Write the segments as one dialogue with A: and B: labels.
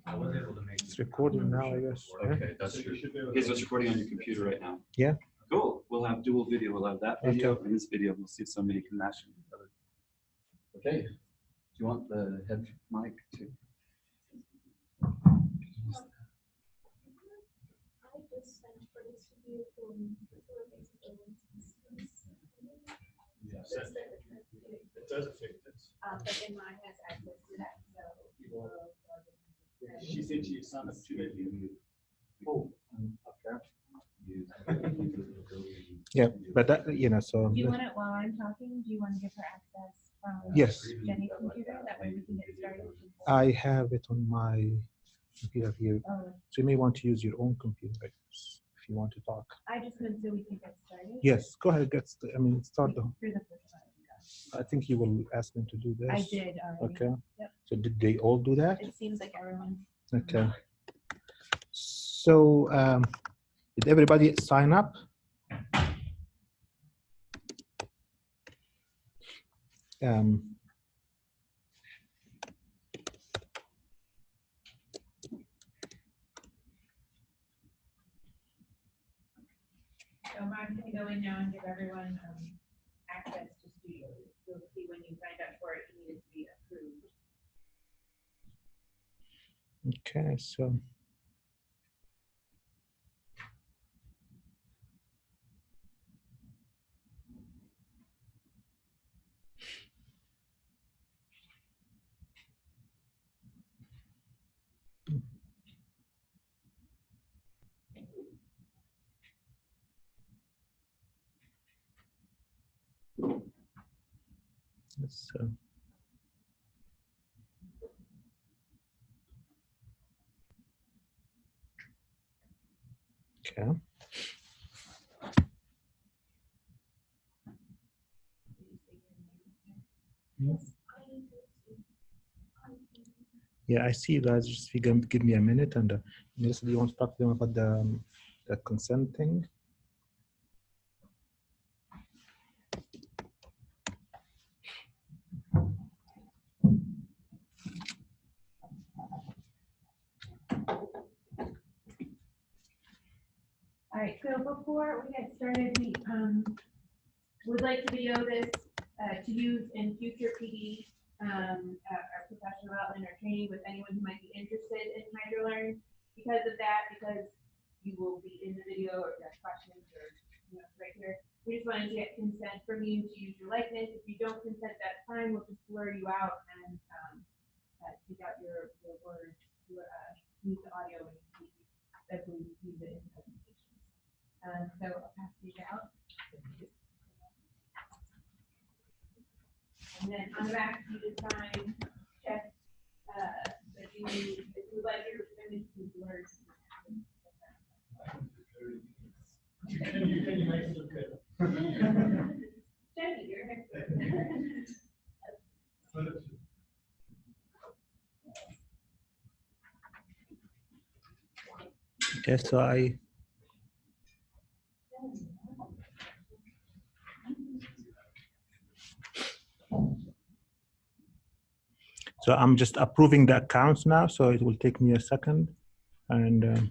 A: I was able to make
B: It's recording now, I guess.
C: Okay, that's true. Okay, so it's recording on your computer right now.
B: Yeah.
C: Cool. We'll have dual video. We'll have that video
B: Okay.
C: and this video. We'll see if somebody can match them together. Okay. Do you want the head mic too?
A: Yes. It does affect this.
D: But then mine has access to that, so.
A: She said she signed up to it.
C: Oh, okay.
B: Yeah, but that, you know, so.
D: Do you want it while I'm talking? Do you want to give her access from
B: Yes.
D: Jenny's computer? That way we can get started.
B: I have it on my computer here.
D: Oh,
B: So you may want to use your own computer, I guess, if you want to talk.
D: I just meant so we can get started.
B: Yes, go ahead. Start the.
D: Through the first one.
B: I think you will ask them to do this.
D: I did already.
B: Okay.
D: Yep.
B: So did they all do that?
D: It seems like everyone.
B: Okay. So did everybody sign up?
D: So Mark's gonna go in now and give everyone access to Studio. You'll see when you signed up for it, it needed to be approved.
B: Okay, so. Yes, okay. Yeah, I see you guys. Just if you can give me a minute, and Melissa, do you want to talk to them about the consent thing?
D: All right, so before we get started, we would like to video this to use in future PD, our professional development or training with anyone who might be interested in HydroLearn. Because of that, because you will be in the video or if you have questions or right here, we just wanted to get consent from you to use your likeness. If you don't consent, that's fine. We'll just blur you out and take out your words, use the audio when you speak as we use it in presentations. So I'll pass these out. And then on the back, you just sign, check that you would like your image to be blurred.
A: Can you make it look good?
D: Jenny, you're next.
B: Okay, so I'm just approving the accounts now, so it will take me a second. And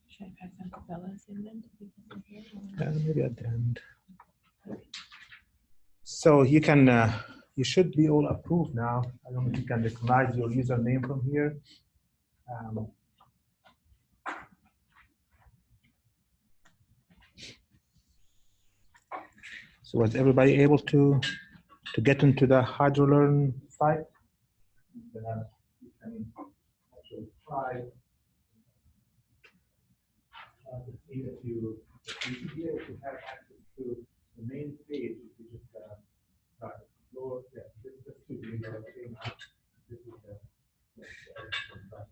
D: Should I pass some fellas in then?
B: maybe at the end. So you can, you should be all approved now. I don't know if you can recognize your username from here. So was everybody able to get into the HydroLearn site? You can actually try to see if you should be able to have access to the main page if you just explore. Yes, this should be the same. This is the.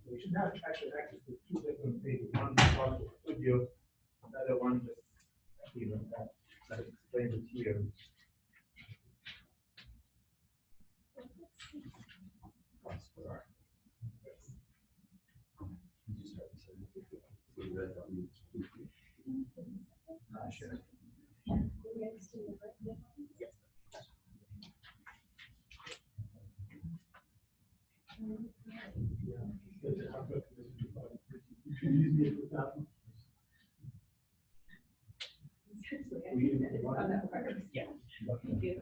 B: You should have actually access to two different pages. One part of Studio, another one just that explains it here.
D: that works.
A: Yeah.
D: Thank you.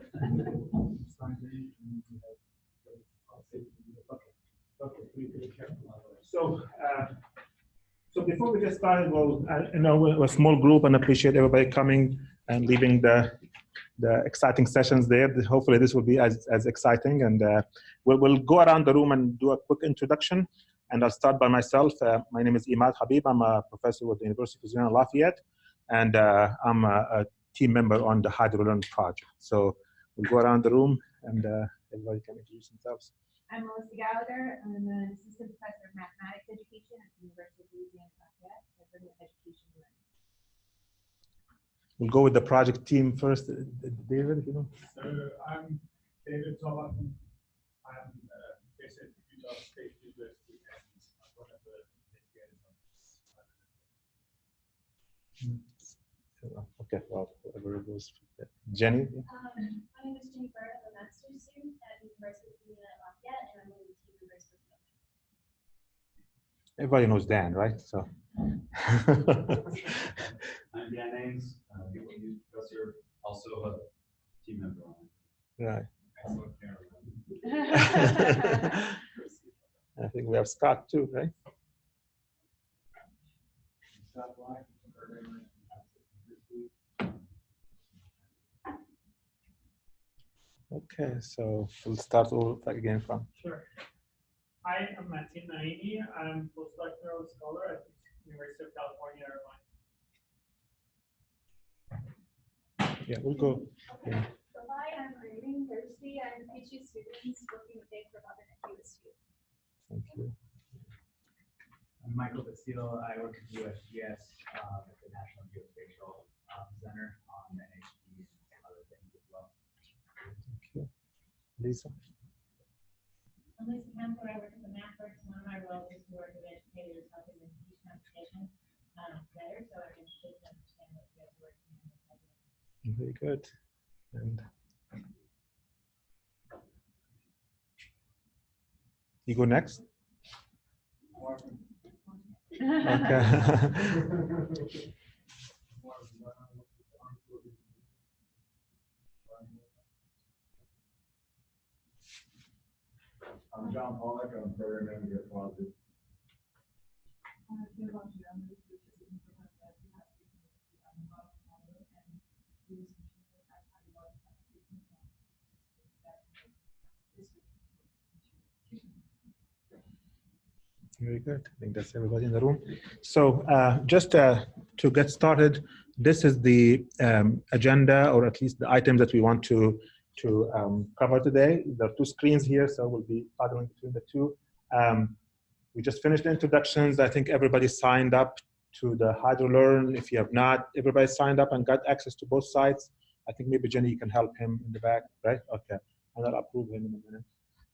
B: So, so before we get started, well, I know we're a small group and appreciate everybody coming and leaving the exciting sessions there. Hopefully this will be as exciting, and we'll go around the room and do a quick introduction. And I'll start by myself. My name is Imad Habib. I'm a professor with the University of Louisiana Lafayette, and I'm a team member on the HydroLearn project. So we'll go around the room and everybody can introduce themselves.
D: I'm Melissa Gallagher. I'm an assistant professor of mathematics education at the University of Louisiana Lafayette. I bring the education lens.
B: We'll go with the project team first. David, if you know.
A: So I'm David Tollotton. I'm based at Utah State University, and I'm one of the investigators on this.
B: Okay, well, whoever goes. Jenny.
E: My name is Jenny Bird. I'm a master's student at the University of Louisiana Lafayette, and I'm one of the team members for filming.
B: Everybody knows Dan, right? So.
C: I'm Dan Ames, professor, also a team member on it.
B: Right.
A: Excellent camera.
B: I think we have Scott too, right?
A: Scott Black,
B: Okay, so we'll start all again from.
F: Sure. Hi, I'm Matin Naimi. I'm postdoctoral scholar at the University of California, Irvine.
B: Yeah, we'll go. Yeah.
E: Hi, I'm Irene Thursby. I'm a PhD student working with Dave for Robin at USU.
B: Thank you.
G: I'm Michael Basile. I work at USGS at the National Geospatial Center on NHD and other things as well.
B: Thank you. Lisa.
H: I'm Lisa Kemper. I work at the MathWorks. One of my roles is to work with educators, helping them teach computation better. So I'm interested to understand what you guys are working on.
B: Very good. And you go next. Okay.
G: I'm John Pollack. I'm program manager at Quasi.
B: Very good. I think that's everybody in the room. So just to get started, this is the agenda, or at least the items that we want to cover today. There are two screens here, so we'll be toggling between the two. We just finished the introductions. I think everybody signed up to the HydroLearn. If you have not, everybody signed up and got access to both sites. I think maybe Jenny, you can help him in the back, right? Okay, and I'll approve him in a minute.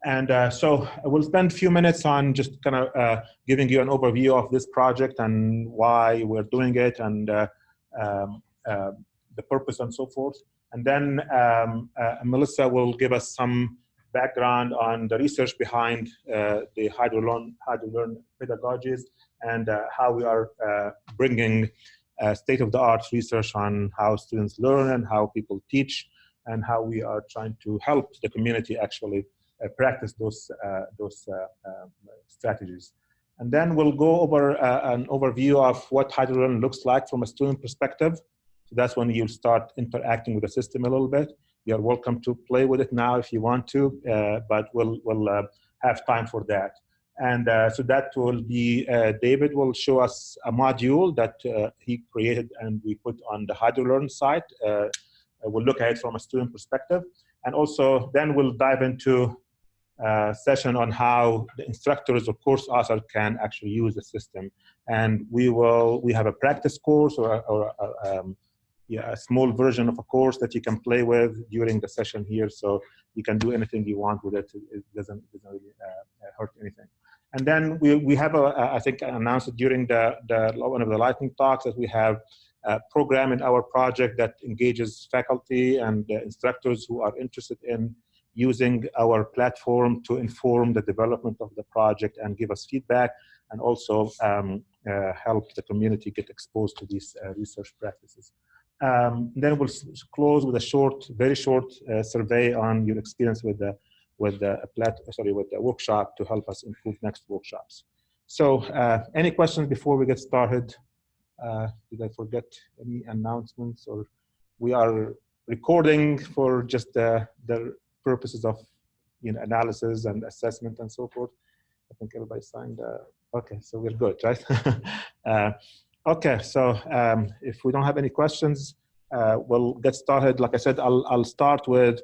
B: And so we'll spend a few minutes on just kind of giving you an overview of this project and why we're doing it, and the purpose and so forth. And then Melissa will give us some background on the research behind the HydroLearn pedagogies, and how we are bringing state-of-the-art research on how students learn and how people teach, and how we are trying to help the community actually practice those strategies. And then we'll go over an overview of what HydroLearn looks like from a student perspective. So that's when you'll start interacting with the system a little bit. You're welcome to play with it now if you want to, but we'll have time for that. And so that will be, David will show us a module that he created and we put on the HydroLearn site. We'll look at it from a student perspective. And also then we'll dive into session on how the instructors or course authors can actually use the system. And we have a practice course or a small version of a course that you can play with during the session here. So you can do anything you want with it. It doesn't really hurt anything. And then we have I think I announced it during one of the lightning talks that we have a program in our project that engages faculty and instructors who are interested in using our platform to inform the development of the project and give us feedback, and also help the community get exposed to these research practices. Then we'll close with a short, very short survey on your experience with the workshop to help us improve next workshops. So, any questions before we get started? Did I forget any announcements? Or we are recording for just the purposes of analysis and assessment and so forth. I think everybody signed. Okay, so we're good, right? Okay, so if we don't have any questions, we'll get started. Like I said, I'll start with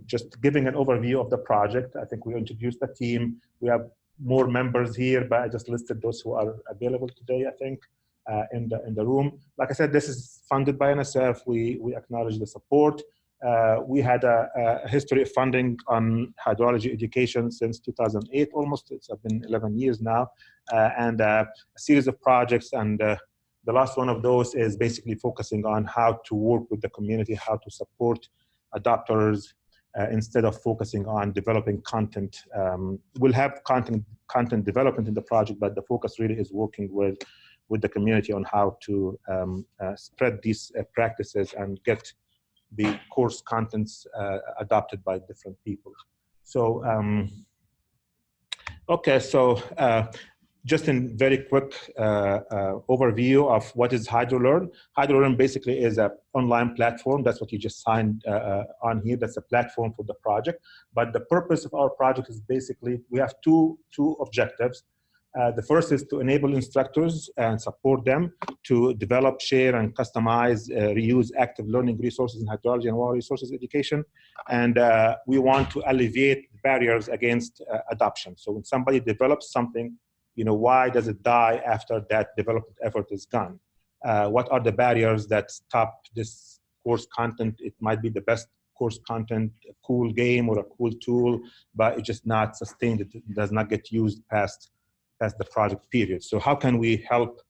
B: just giving an overview of the project. I think we introduced the team. We have more members here, but I just listed those who are available today, I think, in the room. Like I said, this is funded by NSF. We acknowledge the support. We had a history of funding on hydrology education since 2008 almost. It's been 11 years now, and a series of projects. And the last one of those is basically focusing on how to work with the community, how to support adopters instead of focusing on developing content. We'll have content development in the project, but the focus really is working with the community on how to spread these practices and get the course contents adopted by different people. So, okay, so just in very quick overview of what is HydroLearn. HydroLearn basically is an online platform. That's what you just signed on here. That's a platform for the project. But the purpose of our project is basically, we have two objectives. The first is to enable instructors and support them to develop, share, and customize, reuse active learning resources in hydrology and water resources education. And we want to alleviate barriers against adoption. So when somebody develops something, why does it die after that development effort is gone? What are the barriers that stop this course content? It might be the best course content, a cool game or a cool tool, but it's just not sustained. It does not get used past the project period. So how can we help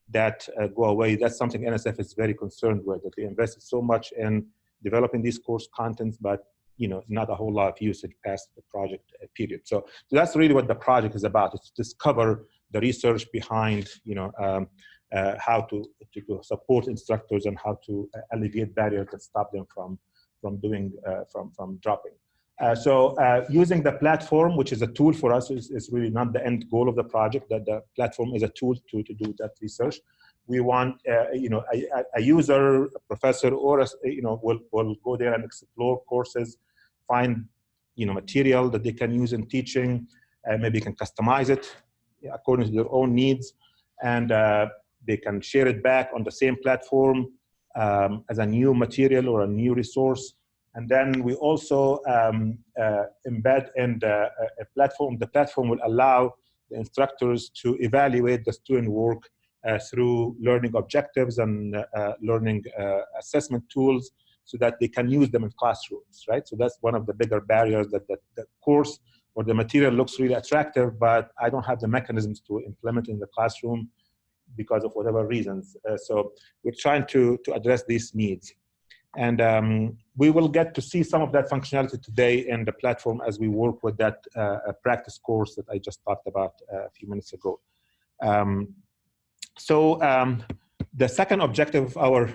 B: that go away? That's something NSF is very concerned with, that they invested so much in developing these course contents, but not a whole lot of usage past the project period. So that's really what the project is about. It's to discover the research behind, how to support instructors and how to alleviate barriers that stop them from dropping. So using the platform, which is a tool for us, is really not the end goal of the project. That the platform is a tool to do that research. We want a user, a professor, or will go there and explore courses, find material that they can use in teaching, maybe can customize it according to their own needs, and they can share it back on the same platform as a new material or a new resource. And then we also embed in the platform. The platform will allow the instructors to evaluate the student work through learning objectives and learning assessment tools so that they can use them in classrooms, right? So that's one of the bigger barriers, that the course or the material looks really attractive, but I don't have the mechanisms to implement it in the classroom because of whatever reasons. So we're trying to address these needs. And we will get to see some of that functionality today in the platform as we work with that practice course that I just talked about a few minutes ago. The second objective of our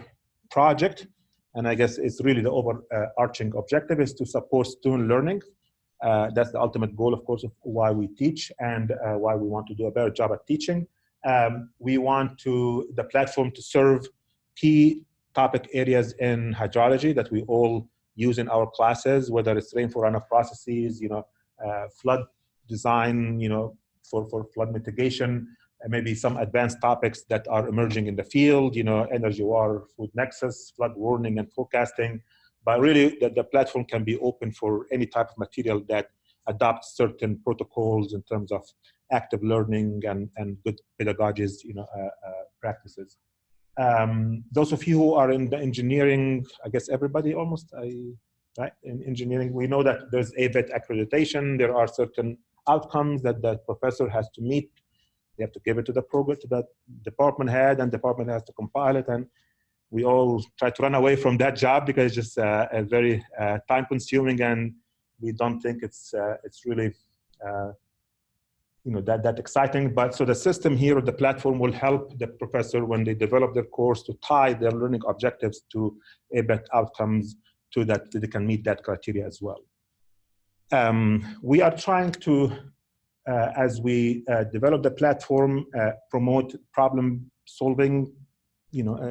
B: project, and I guess it's really the overarching objective, is to support student learning. That's the ultimate goal, of course, of why we teach and why we want to do a better job at teaching. We want the platform to serve key topic areas in hydrology that we all use in our classes, whether it's rainfall runoff processes, flood design, for flood mitigation, and maybe some advanced topics that are emerging in the field, energy, water, food nexus, flood warning and forecasting. But really, the platform can be open for any type of material that adopts certain protocols in terms of active learning and good pedagogies, practices. Those of you who are in the engineering, I guess everybody almost, right? In engineering, we know that there's AVET accreditation. There are certain outcomes that the professor has to meet. They have to give it to the program, to the department head, and department has to compile it. And we all try to run away from that job because it's just a very time-consuming, and we don't think it's really
I: that exciting. But so the system here, the platform, will help the professor when they develop their course to tie their learning objectives to ABET outcomes, to that they can meet that criteria as well. We are trying to, as we develop the platform, promote problem solving,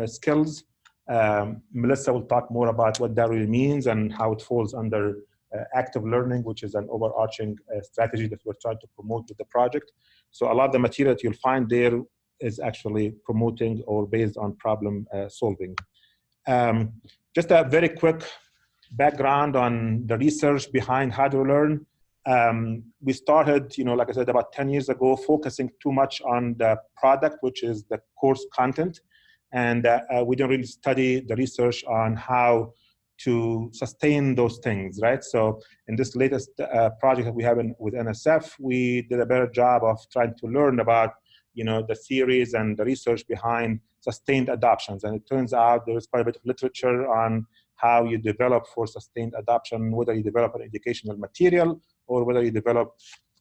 I: skills. Melissa will talk more about what that really means and how it falls under active learning, which is an overarching strategy that we're trying to promote with the project. So a lot of the material that you'll find there is actually promoting or based on problem solving. Just a very quick background on the research behind HydroLearn. We started, like I said, about 10 years ago, focusing too much on the product, which is the course content. And we didn't really study the research on how to sustain those things, right? So in this latest project that we have with NSF, we did a better job of trying to learn about, the theories and the research behind sustained adoptions. And it turns out there's quite a bit of literature on how you develop for sustained adoption, whether you develop an educational material or whether you develop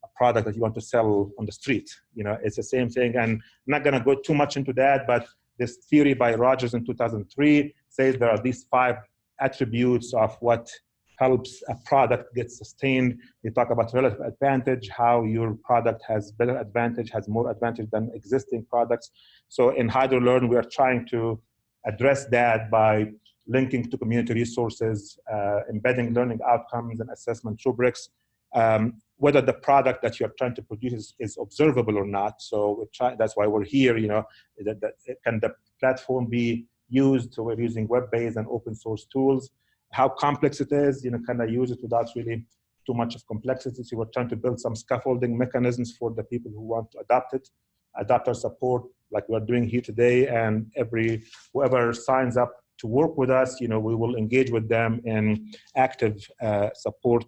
I: a product that you want to sell on the street. It's the same thing. And I'm not going to go too much into that, but this theory by Rogers in 2003 says there are these 5 attributes of what helps a product get sustained. They talk about relative advantage, how your product has better advantage, has more advantage than existing products. So in HydroLearn, we are trying to address that by linking to community resources, embedding learning outcomes and assessment rubrics, whether the product that you're trying to produce is observable or not. So that's why we're here, can the platform be used? So we're using web-based and open source tools. How complex it is, can I use it without really too much of complexity? So we're trying to build some scaffolding mechanisms for the people who want to adopt it, adapt our support like we're doing here today. And whoever signs up to work with us, we will engage with them in active support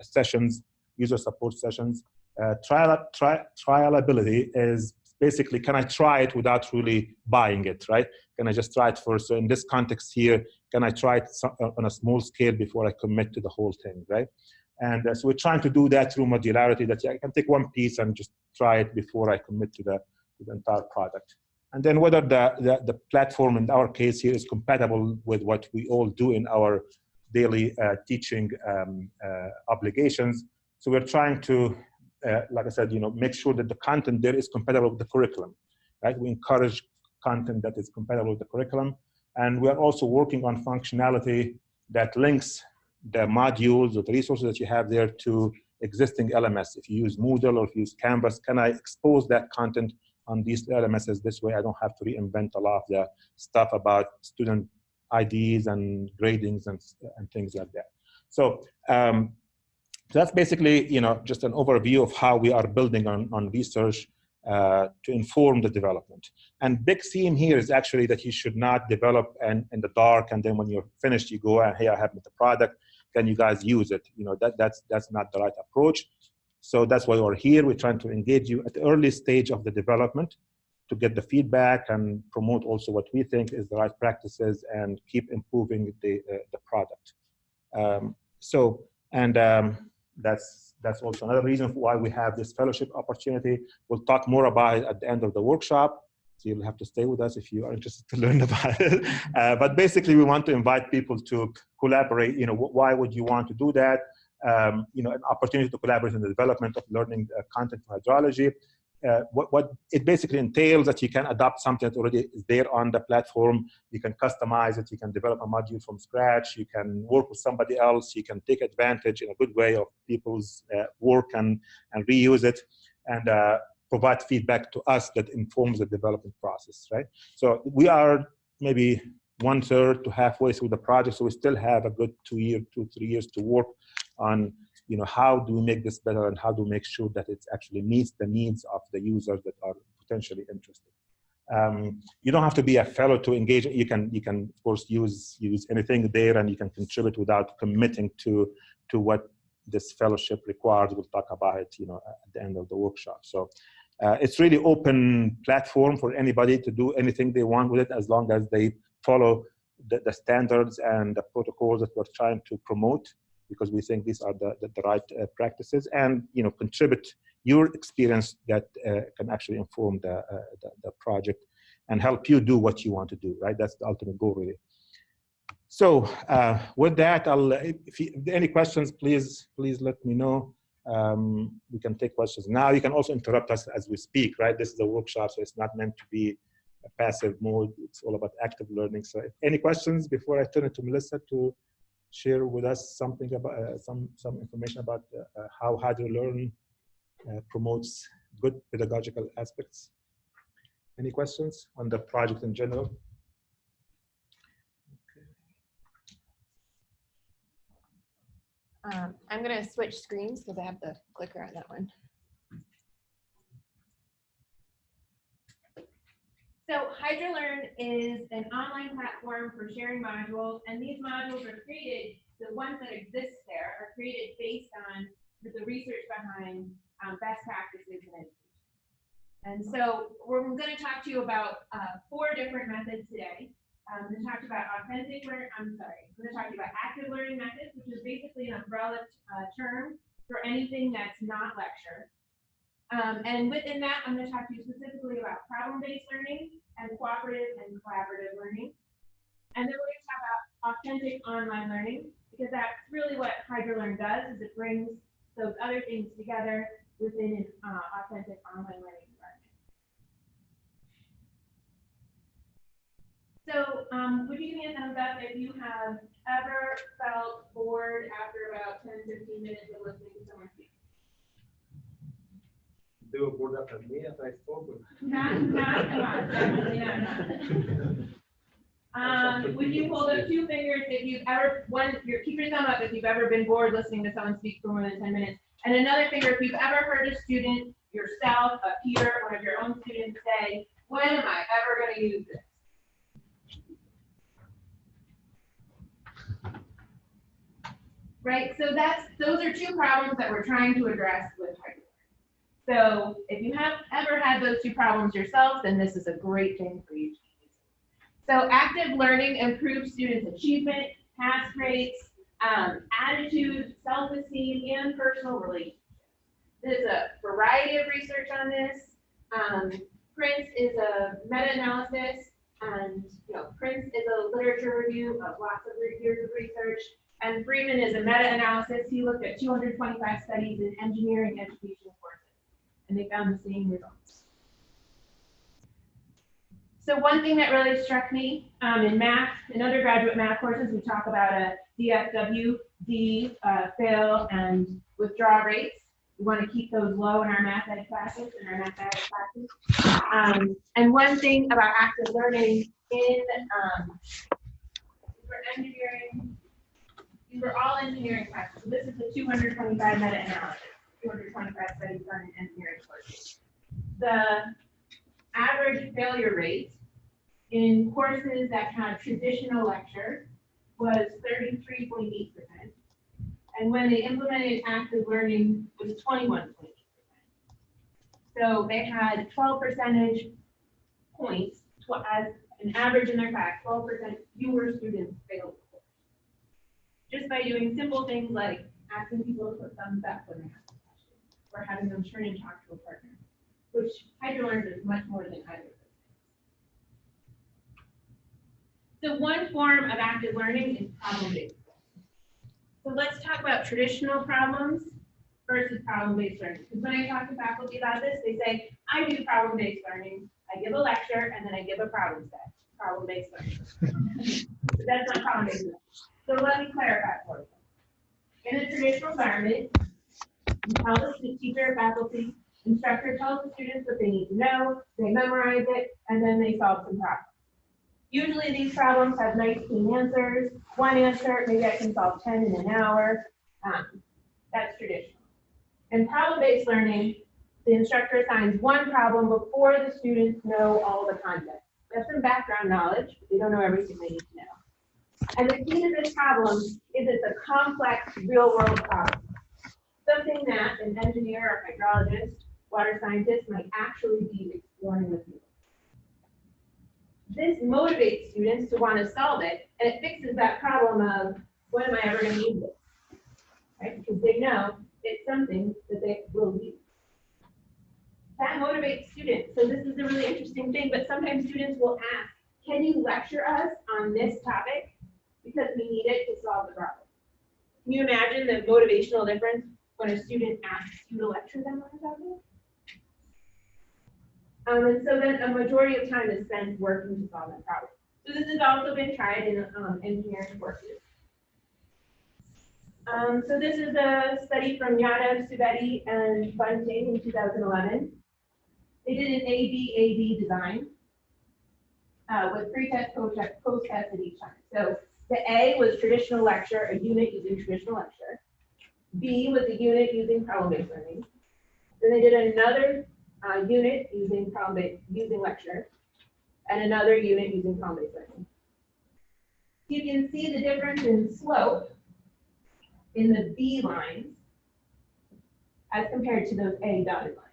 I: sessions, user support sessions. Trialability is basically, can I try it without really buying it, right? Can I just try it first? So in this context here, can I try it on a small scale before I commit to the whole thing, right? And so we're trying to do that through modularity, that I can take one piece and just try it before I commit to the entire product. And then whether the platform in our case here is compatible with what we all do in our daily teaching obligations. So we're trying to, like I said, make sure that the content there is compatible with the curriculum, right? We encourage content that is compatible with the curriculum. And we are also working on functionality that links the modules or the resources that you have there to existing LMS. If you use Moodle or if you use Canvas, can I expose that content on these LMSs? This way I don't have to reinvent a lot of the stuff about student IDs and gradings and things like that. So that's basically, just an overview of how we are building on research to inform the development. And big theme here is actually that you should not develop in the dark, and then when you're finished, you go, hey, I have the product, can you guys use it? That's not the right approach. So that's why we're here. We're trying to engage you at the early stage of the development to get the feedback and promote also what we think is the right practices and keep improving the product. That's also another reason why we have this fellowship opportunity. We'll talk more about it at the end of the workshop. So you'll have to stay with us if you are interested to learn about it. But basically, we want to invite people to collaborate. Why would you want to do that? An opportunity to collaborate in the development of learning content for hydrology. What it basically entails that you can adopt something that already is there on the platform. You can customize it. You can develop a module from scratch. You can work with somebody else. You can take advantage in a good way of people's work and reuse it and provide feedback to us that informs the development process, right? So we are maybe 1/3 to halfway through the project, so we still have a good 2, 3 years to work on how do we make this better and how do we make sure that it actually meets the needs of the users that are potentially interested. You don't have to be a fellow to engage. You can of course use anything there, and you can contribute without committing to what this fellowship requires. We'll talk about it, at the end of the workshop. So it's really open platform for anybody to do anything they want with it, as long as they follow the standards and the protocols that we're trying to promote, because we think these are the right practices, and contribute your experience that can actually inform the project and help you do what you want to do, right? That's the ultimate goal, really. So with that, if there are any questions, please let me know. We can take questions now. You can also interrupt us as we speak, right? This is a workshop, so it's not meant to be a passive mode. It's all about active learning. So any questions before I turn it to Melissa to share with us something about some information about how HydroLearn promotes good pedagogical aspects? Any questions on the project in general?
D: I'm going to switch screens because I have the clicker on that one. So HydroLearn is an online platform for sharing modules, and these modules are created, the ones that exist there are created based on the research behind best practices in education. And so we're going to talk to you about 4 different methods today. I'm going to talk about I'm going to talk to you about active learning methods, which is basically an umbrella term for anything that's not lecture. And within that, I'm going to talk to you specifically about problem-based learning and cooperative and collaborative learning. And then we're going to talk about authentic online learning, because that's really what HydroLearn does, is it brings those other things together within an authentic online learning environment. So would you give me a thumbs up if you have ever felt bored after about 10, 15 minutes of listening to someone speak?
B: They were bored after me as I spoke.
D: Definitely not. Would you hold up 2 fingers if you've ever, keep your thumb up if you've ever been bored listening to someone speak for more than 10 minutes, and another finger if you've ever heard a student, yourself, a peer, one of your own students say, when am I ever going to use this? Right, so those are 2 problems that we're trying to address with HydroLearn. So if you have ever had those 2 problems yourself, then this is a great thing for you to use. So active learning improves students' achievement, pass rates, attitude, self-esteem, and personal relationships. There's a variety of research on this. Prince is a meta-analysis, and Prince is a literature review of lots of years of research. And Freeman is a meta-analysis. He looked at 225 studies in engineering education courses, and they found the same results. So one thing that really struck me in math, in undergraduate math courses, we talk about a DFW, fail and withdraw rates. We want to keep those low in our math ed classes, and one thing about active learning for engineering, these were all engineering classes. So this is the 225 meta-analysis, 225 studies done in engineering courses. The average failure rate in courses that had traditional lecture was 33.8%. And when they implemented active learning, it was 21.8%. So they had 12 percentage points as an average in their class, 12% fewer students failed the course. Just by doing simple things like asking people to put thumbs up when they ask a question, or having them turn and talk to a partner, which HydroLearn is much more than either of those things. So one form of active learning is problem-based. So let's talk about traditional problems versus problem-based learning. Because when I talk to faculty about this, they say, I do problem-based learning. I give a lecture, and then I give a problem set. Problem-based learning. But that's not problem-based learning. So let me clarify for you. In a traditional environment, you tell the teacher or faculty, instructor tells the students what they need to know, they memorize it, and then they solve some problems. Usually these problems have nice clean answers. One answer, maybe I can solve 10 in an hour. That's traditional. In problem-based learning, the instructor assigns one problem before the students know all the context. That's some background knowledge, but they don't know everything they need to know. And the key to this problem is it's a complex real-world problem. Something that an engineer or hydrologist, water scientist might actually be exploring with you. This motivates students to want to solve it, and it fixes that problem of, when am I ever going to use this? Right? Because they know it's something that they will use. That motivates students. So this is a really interesting thing, but sometimes students will ask, can you lecture us on this topic? Because we need it to solve the problem. Can you imagine the motivational difference when a student asks you to lecture them on a topic? And so then a majority of time is spent working to solve that problem. So this has also been tried in engineering courses. So this is a study from Yadav, Subedi, and Bunting in 2011. They did an ABAD design with pre-test, post-test at each time. So the A was traditional lecture, a unit using traditional lecture. B was a unit using problem-based learning. Then they did another unit using lecture, and another unit using problem-based learning. You can see the difference in slope in the B lines as compared to those A dotted lines.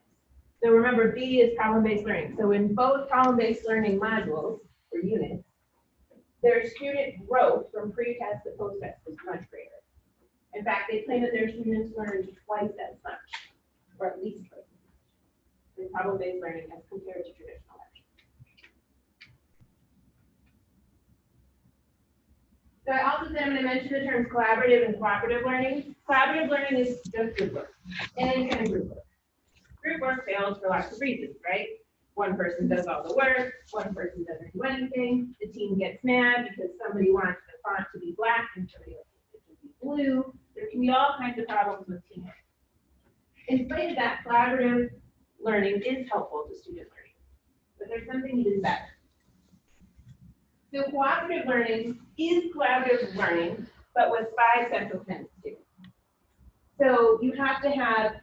D: So remember, B is problem-based learning. So in both problem-based learning modules or units, their student growth from pre-test to post-test was much greater. In fact, they claim that their students learned twice as much, or at least twice as much, in problem-based learning as compared to traditional lecture. So I also said I'm going to mention the terms collaborative and cooperative learning. Collaborative learning is just group work, and kind of group work. Group work fails for lots of reasons, right? One person does all the work, one person doesn't do anything, the team gets mad because somebody wants the font to be black and somebody else wants it to be blue. There can be all kinds of problems with teamwork. In spite of that, collaborative learning is helpful to student learning, but there's something even better. So cooperative learning is collaborative learning, but with 5 central tenets too. So you have to have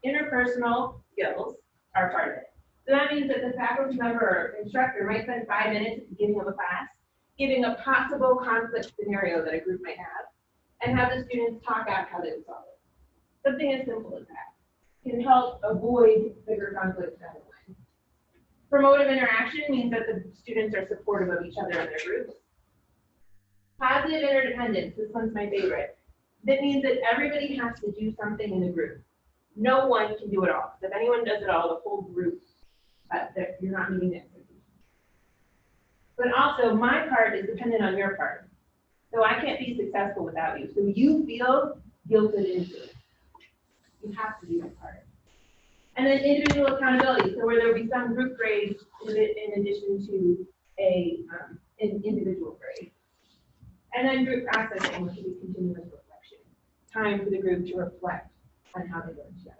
D: interpersonal skills are part of it. So that means that the faculty member or instructor might spend 5 minutes at the beginning of a class, giving a possible conflict scenario that a group might have, and have the students talk out how they would solve it. Something as simple as that can help avoid bigger conflicts down the line. Promotive interaction means that the students are supportive of each other in their groups. Positive interdependence, this one's my favorite. That means that everybody has to do something in the group. No one can do it all. If anyone does it all, the whole group, you're not meeting the expectations. But also, my part is dependent on your part. So I can't be successful without you. So you feel guilted into it. You have to do your part. And then individual accountability, so where there will be some group grade in addition to an individual grade. And then group processing, which will be continuous reflection. Time for the group to reflect on how they work together.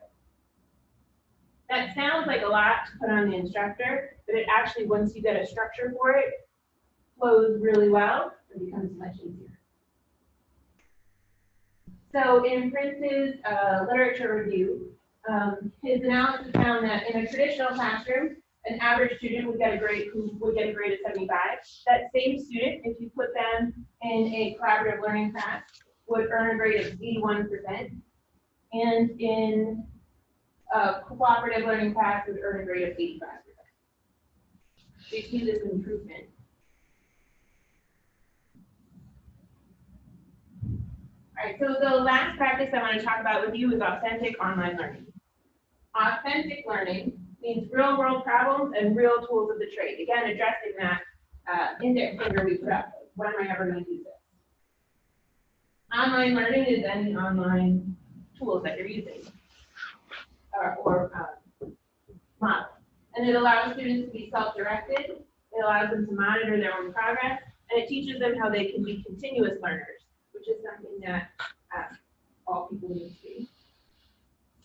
D: That sounds like a lot to put on the instructor, but it actually, once you get a structure for it, flows really well and becomes much easier. So in Prince's literature review, his analysis found that in a traditional classroom, an average student would get a grade of 75. That same student, if you put them in a collaborative learning class, would earn a grade of 81%. And in a cooperative learning class would earn a grade of 85%. So you see this improvement. All right, so the last practice I want to talk about with you is authentic online learning. Authentic learning means real world problems and real tools of the trade. Again, addressing that index finger we put up. When am I ever going to use this? Online learning is any online tools that you're using or model. And it allows students to be self-directed. It allows them to monitor their own progress. And it teaches them how they can be continuous learners, which is something that all people need to be.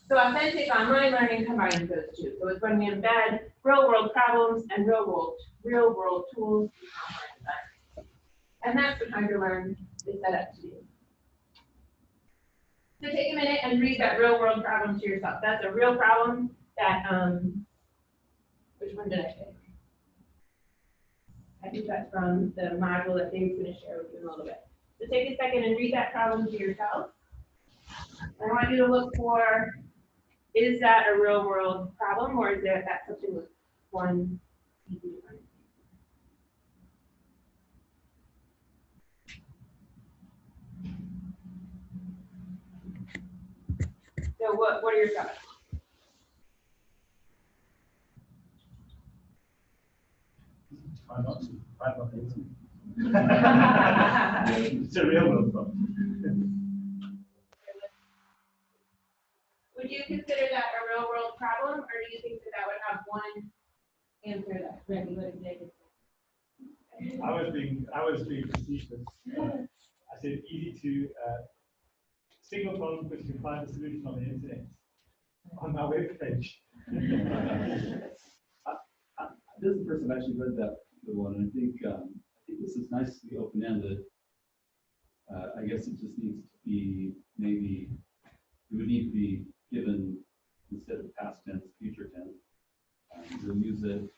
D: So authentic online learning combines those two. So it's when we embed real world problems and real world tools in online environments. And that's what HydroLearn is set up to do. So take a minute and read that real world problem to yourself. That's a real problem that, which one did I pick? I think that's from the module that Dave's going to share with you in a little bit. So take a second and read that problem to yourself. I want you to look for, is that a real world problem or is that something with one easy to find? So what are your thoughts?
A: Try not to. Try not to. It's a real world problem.
D: Would you consider that a real world problem, or do you think that that would have one answer that Randy would have given?
A: I was being facetious. I said easy to single problem because you can find a solution on the internet on my web page.
C: This is the first I've actually read that the one, and I think this is nicely open-ended. I guess it just needs to be maybe it would need to be given instead of past tense, future tense. We'll use it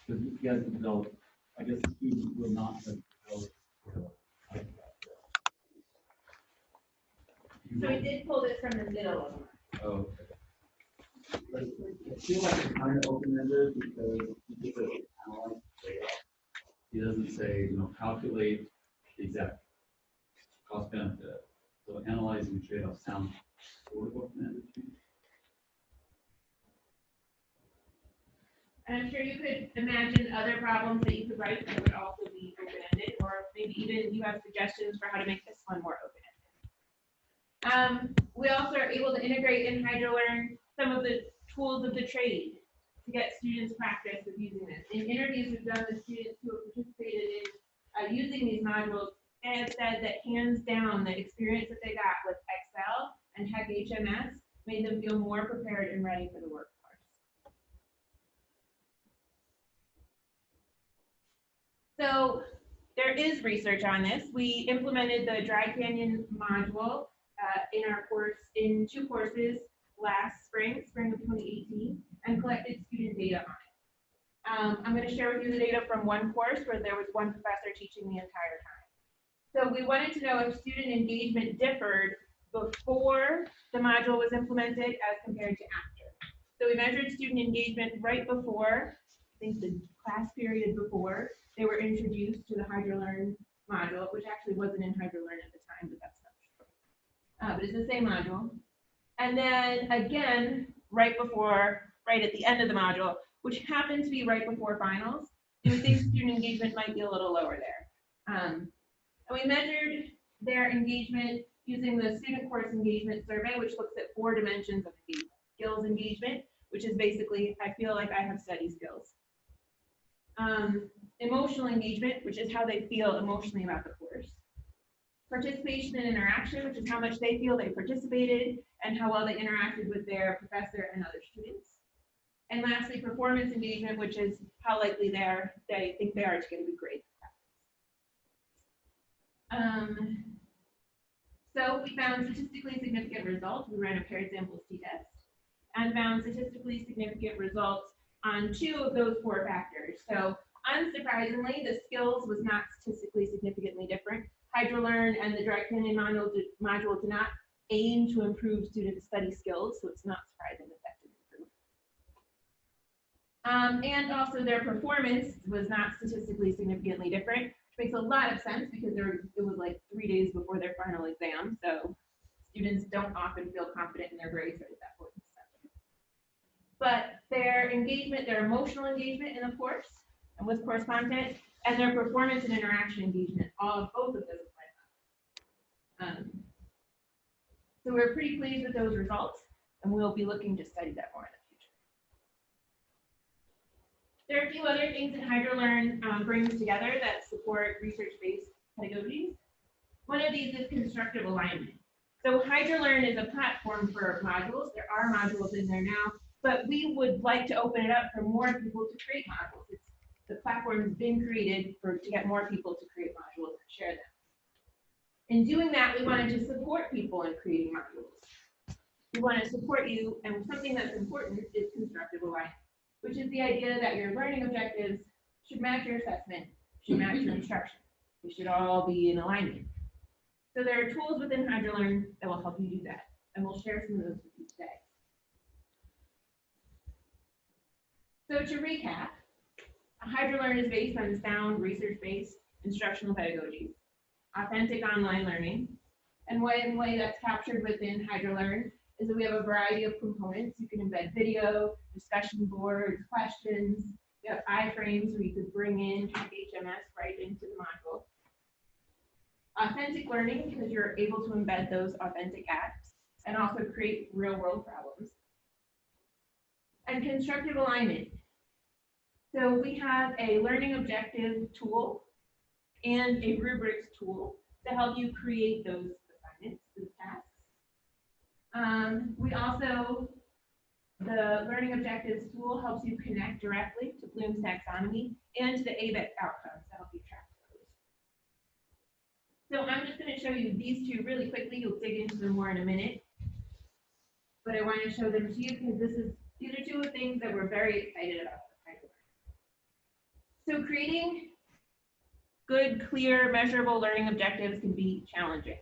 C: because you guys have developed. I guess the student will not have developed.
D: So we did pull this from the middle of them.
C: Oh, okay. But I feel like it's kind of open-ended because he says analyze data. He doesn't say, calculate the exact cost benefit. So analyzing the trade-off sounds sort of open-ended to me.
D: And I'm sure you could imagine other problems that you could write that would also be open-ended, or maybe even you have suggestions for how to make this one more open-ended. We also are able to integrate in HydroLearn some of the tools of the trade to get students practice with using this. In interviews we've done with students who have participated in using these modules, they have said that hands down the experience that they got with Excel and Tech HMS made them feel more prepared and ready for the workforce. So there is research on this. We implemented the Dry Canyon module in our course in 2 courses last spring of 2018, and collected student data on it. I'm going to share with you the data from one course where there was one professor teaching the entire time. So we wanted to know if student engagement differed before the module was implemented as compared to after. So we measured student engagement right before, I think the class period before they were introduced to the HydroLearn module, which actually wasn't in HydroLearn at the time, but that's not true. But it's the same module. And then again, right at the end of the module, which happened to be right before finals, and we think student engagement might be a little lower there. And we measured their engagement using the student course engagement survey, which looks at 4 dimensions of engagement. Skills engagement, which is basically, I feel like I have study skills. Emotional engagement, which is how they feel emotionally about the course. Participation and interaction, which is how much they feel they participated and how well they interacted with their professor and other students. And lastly, performance engagement, which is how likely they think they are to get a good grade. So we found statistically significant results. We ran a paired samples t-test and found statistically significant results on 2 of those 4 factors. So unsurprisingly, the skills was not statistically significantly different. HydroLearn and the Dry Canyon module did not aim to improve student study skills, so it's not surprising that that didn't improve. And also their performance was not statistically significantly different, which makes a lot of sense because it was like 3 days before their final exam, so students don't often feel confident in their grades right at that point. But their engagement, their emotional engagement in the course and with course content, and their performance and interaction engagement, both of those went up. So we're pretty pleased with those results, and we'll be looking to study that more in the future. There are a few other things that HydroLearn brings together that support research-based pedagogies. One of these is constructive alignment. So HydroLearn is a platform for modules. There are modules in there now, but we would like to open it up for more people to create modules. The platform has been created to get more people to create modules and share them. In doing that, we wanted to support people in creating modules. We want to support you, and something that's important is constructive alignment, which is the idea that your learning objectives should match your assessment, should match your instruction. They should all be in alignment. So there are tools within HydroLearn that will help you do that, and we'll share some of those with you today. So to recap, HydroLearn is based on sound research-based instructional pedagogies, authentic online learning, and one way that's captured within HydroLearn is that we have a variety of components. You can embed video, discussion boards, questions. We got iframes where you could bring in HMS right into the module. Authentic learning, because you're able to embed those authentic apps and also create real world problems. And constructive alignment. So we have a learning objective tool and a rubrics tool to help you create those assignments, those tasks. We also, the learning objectives tool helps you connect directly to Bloom's taxonomy and to the ABET outcomes to help you track those. So I'm just going to show you these two really quickly. You'll dig into them more in a minute. But I want to show them to you because these are two things that we're very excited about. So creating good, clear, measurable learning objectives can be challenging.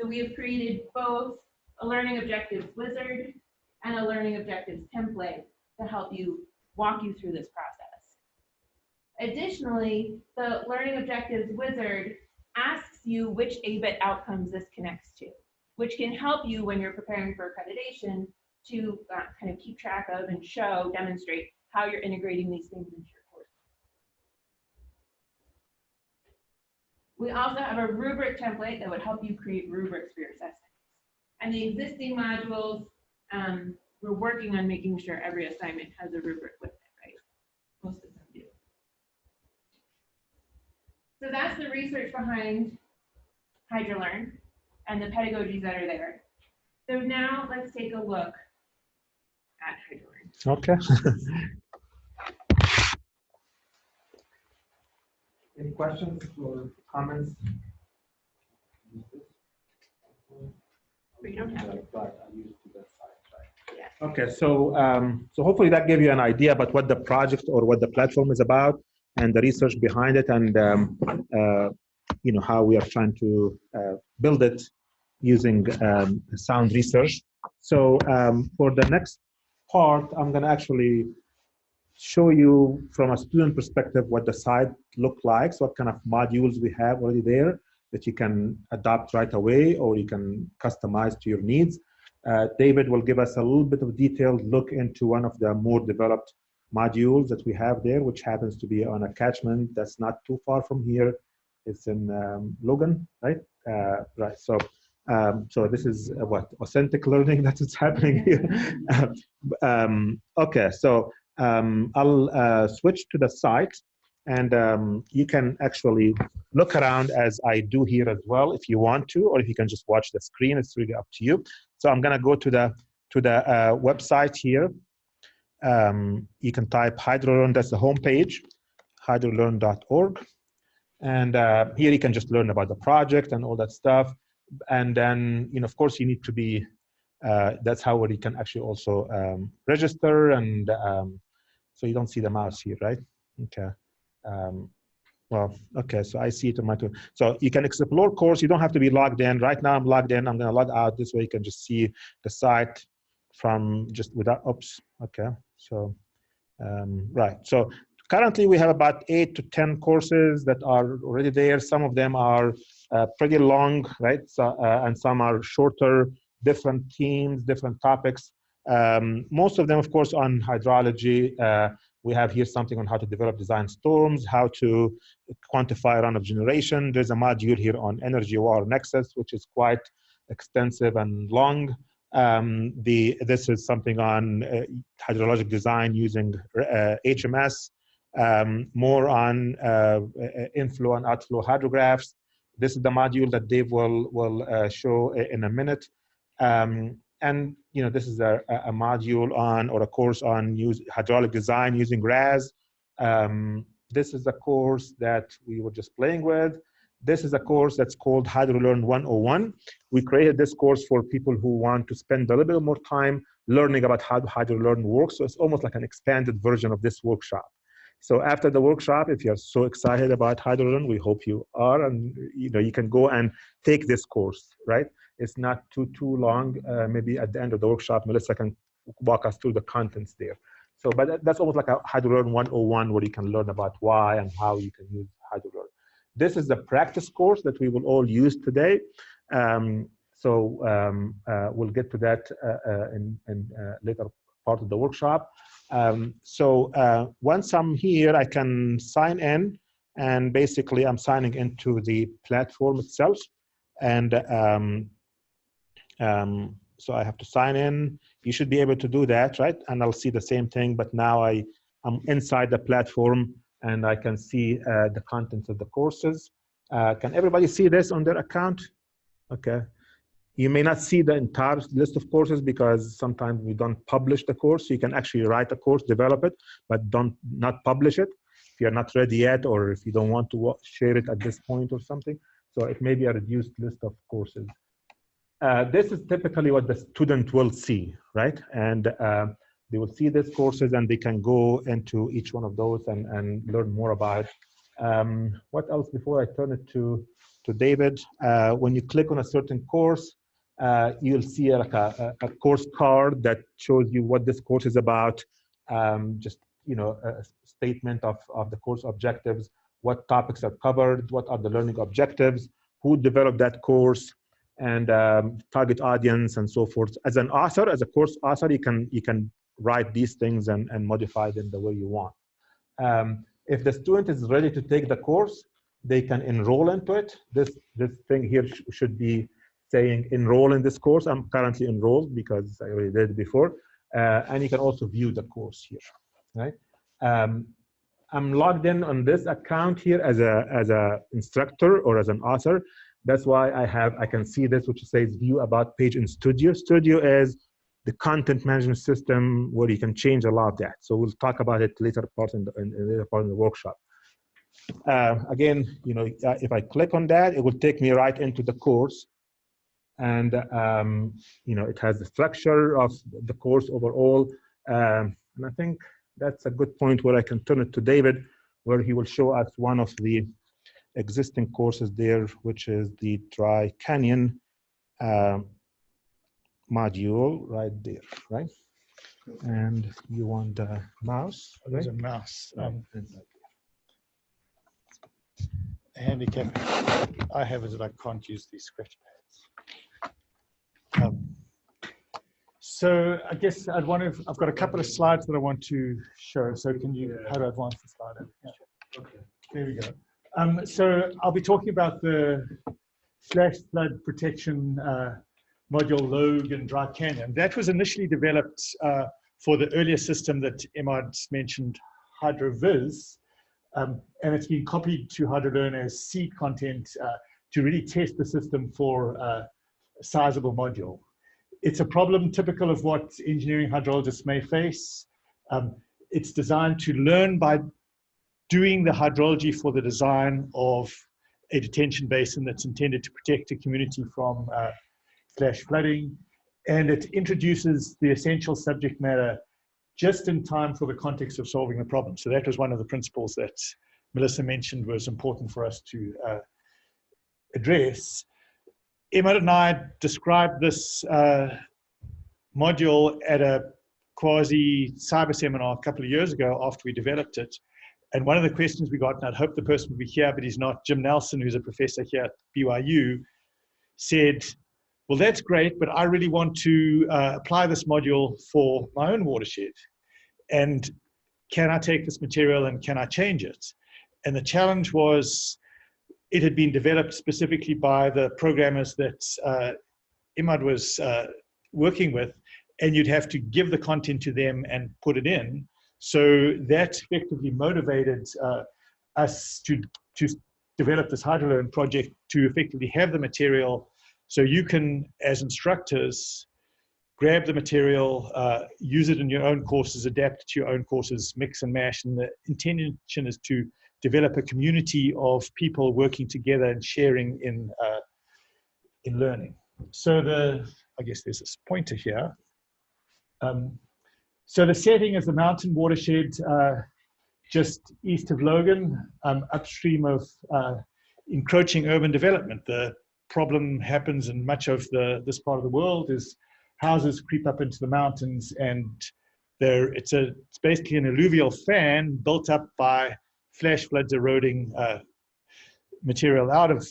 D: So we have created both a learning objectives wizard and a learning objectives template to help you walk you through this process. Additionally, the learning objectives wizard asks you which ABET outcomes this connects to, which can help you when you're preparing for accreditation to kind of keep track of and show, demonstrate how you're integrating these things into your course. We also have a rubric template that would help you create rubrics for your assessments. And the existing modules, we're working on making sure every assignment has a rubric with it, right? Most of them do. So that's the research behind HydroLearn and the pedagogies that are there. So now let's take a look at HydroLearn.
I: Okay.
B: Any questions or comments?
D: But you don't have to.
I: Okay, so so hopefully that gave you an idea about what the project or what the platform is about and the research behind it, and you know, how we are trying to build it using sound research. So for the next part, I'm going to actually show you from a student perspective what the site looks like, so what kind of modules we have already there that you can adopt right away or you can customize to your needs. David will give us a little bit of detailed look into one of the more developed modules that we have there, which happens to be on a catchment that's not too far from here. It's in Logan, right? Right. So, so this is what authentic learning that is happening here. Okay, so I'll switch to the site, and you can actually look around as I do here as well if you want to, or if you can just watch the screen. It's really up to you. So I'm going to go to the website here. You can type HydroLearn. That's the homepage, hydrolearn.org. And here you can just learn about the project and all that stuff. And then, you know, of course, you need to be, that's how you can actually also register. And so you don't see the mouse here, right? Okay. Well, okay, so I see it on my tool. So you can explore course. You don't have to be logged in. Right now I'm logged in. I'm going to log out. This way you can just see the site from just without, oops, okay. So, right. So currently we have about 8 to 10 courses that are already there. Some of them are pretty long, right? So, and some are shorter, different themes, different topics. Most of them, of course, on hydrology. We have here something on how to develop design storms, how to quantify runoff generation. There's a module here on energy water nexus, which is quite extensive and long. This is something on hydrologic design using HMS, more on inflow and outflow hydrographs. This is the module that Dave will show in a minute. And you know, this is a module on, or a course on hydraulic design using RAS. This is a course that we were just playing with. This is a course that's called HydroLearn 101. We created this course for people who want to spend a little bit more time learning about how HydroLearn works. So it's almost like an expanded version of this workshop. So after the workshop, if you're so excited about HydroLearn, we hope you are, and you know, you can go and take this course, right? It's not too long. Maybe at the end of the workshop, Melissa can walk us through the contents there. So, but that's almost like a HydroLearn 101, where you can learn about why and how you can use HydroLearn. This is the practice course that we will all use today. So we'll get to that in later part of the workshop. Once I'm here, I can sign in, and basically I'm signing into the platform itself. And so I have to sign in. You should be able to do that, right? And I'll see the same thing, but now I'm inside the platform and I can see the contents of the courses. Can everybody see this on their account? Okay. You may not see the entire list of courses because sometimes we don't publish the course. You can actually write a course, develop it, but not publish it if you're not ready yet, or if you don't want to share it at this point or something. So it may be a reduced list of courses. This is typically what the student will see, right? And they will see these courses and they can go into each one of those and learn more about it. What else before I turn it to David? When you click on a certain course, you'll see like a course card that shows you what this course is about. Just, you know, a statement of the course objectives, what topics are covered, what are the learning objectives, who developed that course, and target audience and so forth. As an author, as a course author, you can write these things and modify them the way you want. If the student is ready to take the course, they can enroll into it. This thing here should be saying enroll in this course. I'm currently enrolled because I already did it before. And you can also view the course here, right? I'm logged in on this account here as a instructor or as an author. That's why I can see this, which says view about page in Studio. Studio is the content management system where you can change a lot of that. So we'll talk about it later part in the workshop. Again, you know, if I click on that, it will take me right into the course. And, you know, it has the structure of the course overall. And I think that's a good point where I can turn it to David, where he will show us one of the existing courses there, which is the Dry Canyon module right there, right? And you want the mouse?
J: There's a mouse. The handicap I have is that I can't use these scratch pads. So I guess I've got a couple of slides that I want to show. So can you, how to advance the slide? Yeah. Okay, there we go. So I'll be talking about the flash flood protection module Log and Dry Canyon. That was initially developed for the earlier system that Emad mentioned, HydroViz, and it's been copied to HydroLearn as seed content to really test the system for a sizable module. It's a problem typical of what engineering hydrologists may face. It's designed to learn by doing the hydrology for the design of a detention basin that's intended to protect a community from flash flooding. And it introduces the essential subject matter just in time for the context of solving the problem. So that was one of the principles that Melissa mentioned was important for us to address. Emma and I described this module at a quasi cyber seminar a couple of years ago after we developed it. And one of the questions we got, and I'd hope the person would be here, but he's not, Jim Nelson, who's a professor here at BYU, said, well, that's great, but I really want to apply this module for my own watershed. And can I take this material and can I change it? And the challenge was, it had been developed specifically by the programmers that Imad was working with, and you'd have to give the content to them and put it in. So that effectively motivated us to develop this HydroLearn project to effectively have the material so you can, as instructors, grab the material, use it in your own courses, adapt it to your own courses, mix and mash. And the intention is to develop a community of people working together and sharing in learning. So I guess there's this pointer here. So the setting is the mountain watershed just east of Logan, upstream of encroaching urban development. The problem happens in much of this part of the world is houses creep up into the mountains, and it's basically an alluvial fan built up by flash floods eroding material out of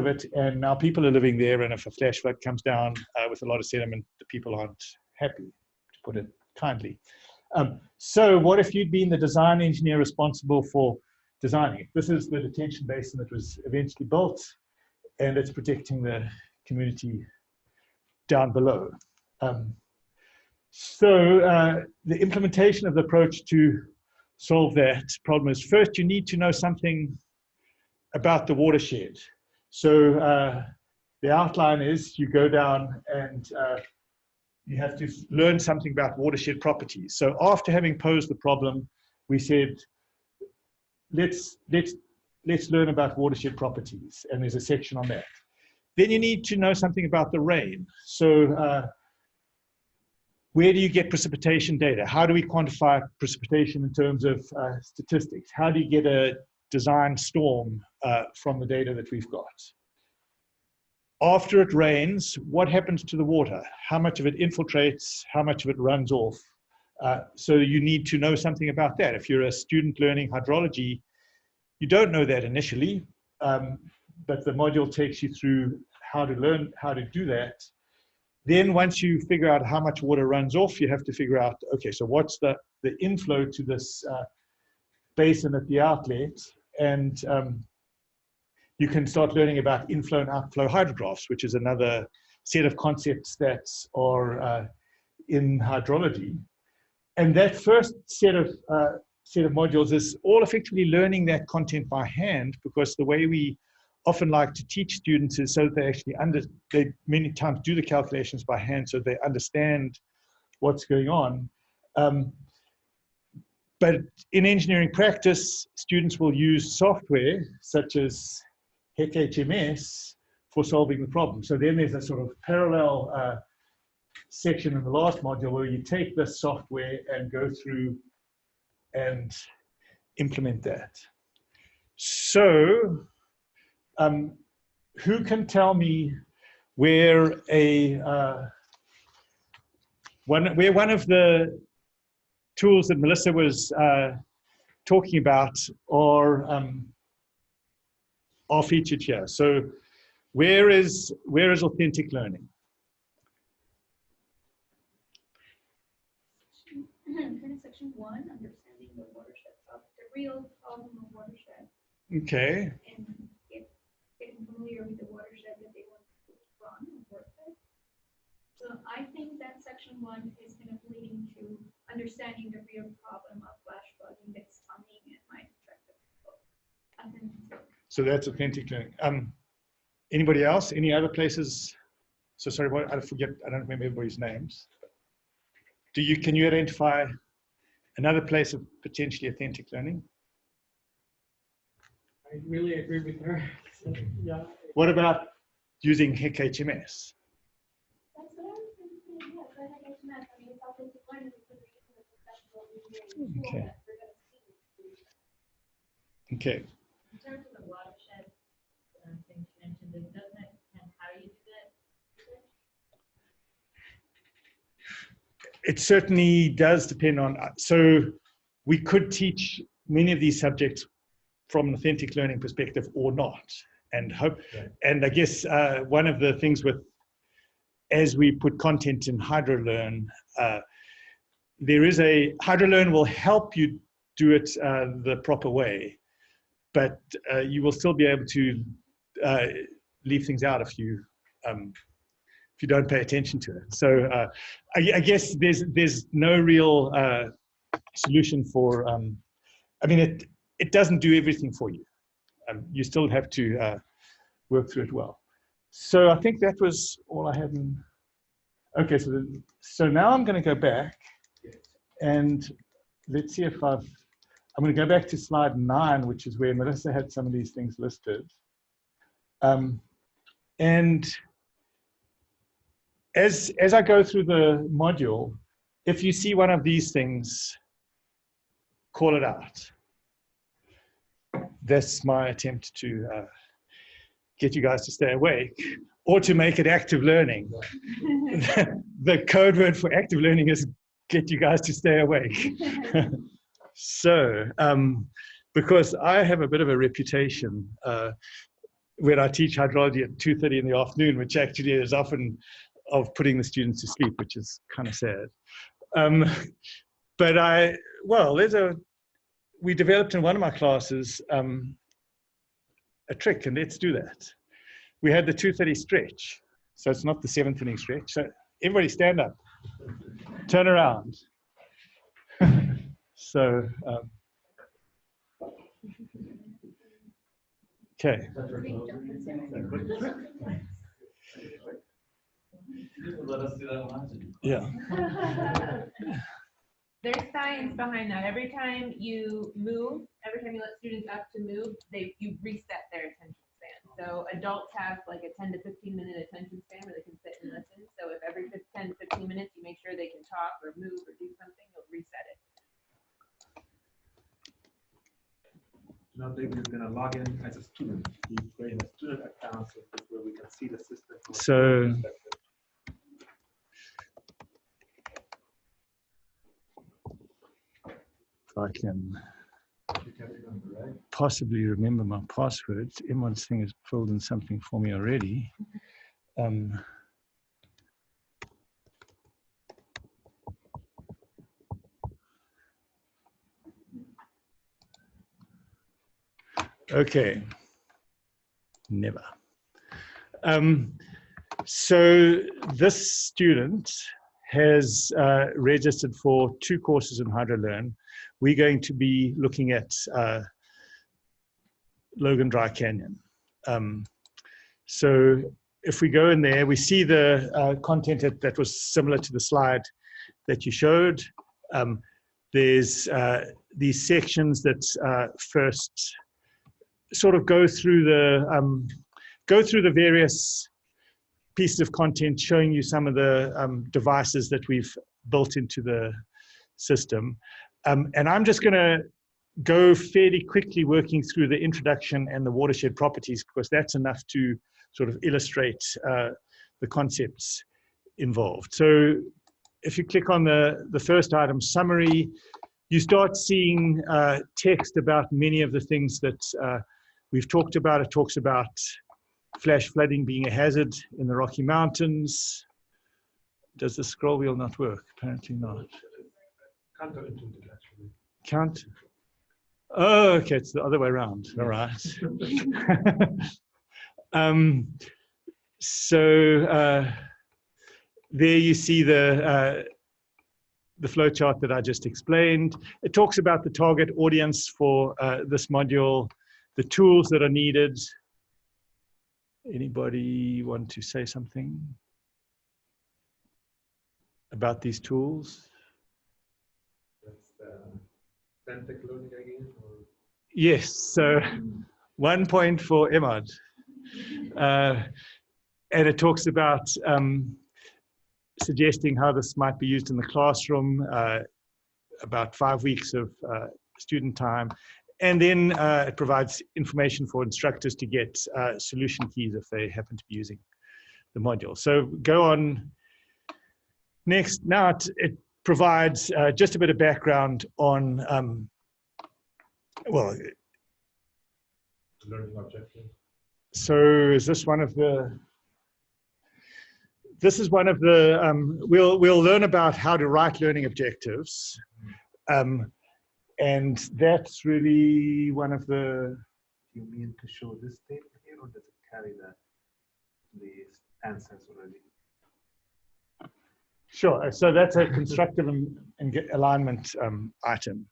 J: it, and now people are living there, and if a flash flood comes down with a lot of sediment, the people aren't happy, to put it kindly. So what if you'd been the design engineer responsible for designing it? This is the detention basin that was eventually built, and it's protecting the community down below. So the implementation of the approach to solve that problem is, first you need to know something about the watershed. So the outline is you go down and you have to learn something about watershed properties. So after having posed the problem, we said, let's learn about watershed properties, and there's a section on that. Then you need to know something about the rain. So where do you get precipitation data? How do we quantify precipitation in terms of statistics? How do you get a design storm from the data that we've got? After it rains, what happens to the water? How much of it infiltrates? How much of it runs off? So you need to know something about that. If you're a student learning hydrology, you don't know that initially, but the module takes you through how to learn how to do that. Then once you figure out how much water runs off, you have to figure out, okay, so what's the inflow to this basin at the outlet? And you can start learning about inflow and outflow hydrographs, which is another set of concepts that are in hydrology. And that first set of modules is all effectively learning that content by hand, because the way we often like to teach students is so that they actually they many times do the calculations by hand so they understand what's going on. But in engineering practice, students will use software such as HydroLearn for solving the problem. So then there's a sort of parallel section in the last module where you take this software and go through and implement that. So who can tell me where one of the tools that Melissa was talking about are featured here? So where is authentic learning?
E: Kind of section 1, understanding the watershed, the real problem of watershed.
J: Okay.
E: And getting familiar with the watershed that they want to run and work with. So I think that section 1 is kind of leading to understanding the real problem of flash flooding that's coming and might affect the people.
J: So that's authentic learning. Anybody else? Any other places? So sorry, what, I forget. I don't remember everybody's names. Can you identify another place of potentially authentic learning?
F: I really agree with her. Yeah.
J: What about using HIC HMS?
E: That's what I was thinking. Yeah, so I HMS. I mean, it's authentic learning because we're using the professional engineering tool
J: Okay.
E: that we're going to see.
J: Okay.
H: In terms of the watershed thing you mentioned, doesn't it depend how you do that?
J: It certainly does depend on, so we could teach many of these subjects from an authentic learning perspective or not. And and I guess one of the things as we put content in HydroLearn, HydroLearn will help you do it the proper way, but you will still be able to leave things out if you don't pay attention to it. So I guess there's no real solution for, I mean, it doesn't do everything for you. You still have to work through it well. So I think that was all I had. Okay, so now I'm going to go back and let's see if I'm going to go back to slide 9, which is where Melissa had some of these things listed. And as I go through the module, if you see one of these things, call it out. That's my attempt to get you guys to stay awake or to make it active learning. The code word for active learning is get you guys to stay awake. So, because I have a bit of a reputation when I teach hydrology at 2:30 in the afternoon, which actually is often of putting the students to sleep, which is kind of sad. But we developed in one of my classes a trick, and let's do that. We had the 2:30 stretch, so it's not the 7th inning stretch. So everybody stand up, turn around. So, okay.
C: Let us do that one.
J: Yeah.
D: There's science behind that. Every time you move, every time you let students up to move, you reset their attention span. So adults have like a 10 to 15 minute attention span where they can sit and listen. So if every 10 to 15 minutes you make sure they can talk or move or do something, you'll reset it.
B: Now David is going to log in as a student. He created a student account, so this where we can see the system.
J: So if I can possibly remember my passwords. Emma's thing has filled in something for me already. Okay, never. So this student has registered for 2 courses in HydroLearn. We're going to be looking at Logan Dry Canyon. So if we go in there, we see the content that was similar to the slide that you showed. There's these sections that first sort of go through the various pieces of content, showing you some of the devices that we've built into the system. And I'm just going to go fairly quickly working through the introduction and the watershed properties, because that's enough to sort of illustrate the concepts involved. So if you click on the first item, summary, you start seeing text about many of the things that we've talked about. It talks about flash flooding being a hazard in the Rocky Mountains. Does the scroll wheel not work? Apparently not.
B: Counterintuitive, actually.
J: Count? Oh, okay, it's the other way around. All right. So there you see the flow chart that I just explained. It talks about the target audience for this module, the tools that are needed. Anybody want to say something about these tools?
B: That's the Centric learning again? Or?
J: Yes, so 1 point for Emad. And it talks about suggesting how this might be used in the classroom, about 5 weeks of student time. And then it provides information for instructors to get solution keys if they happen to be using the module. So go on next. Now it provides just a bit of background on, well,
B: Learning objective.
J: So is this one of the, we'll learn about how to write learning objectives. And that's really one of the.
B: You mean to show this statement here, or does it carry the answers already?
J: Sure. So that's a constructive alignment item.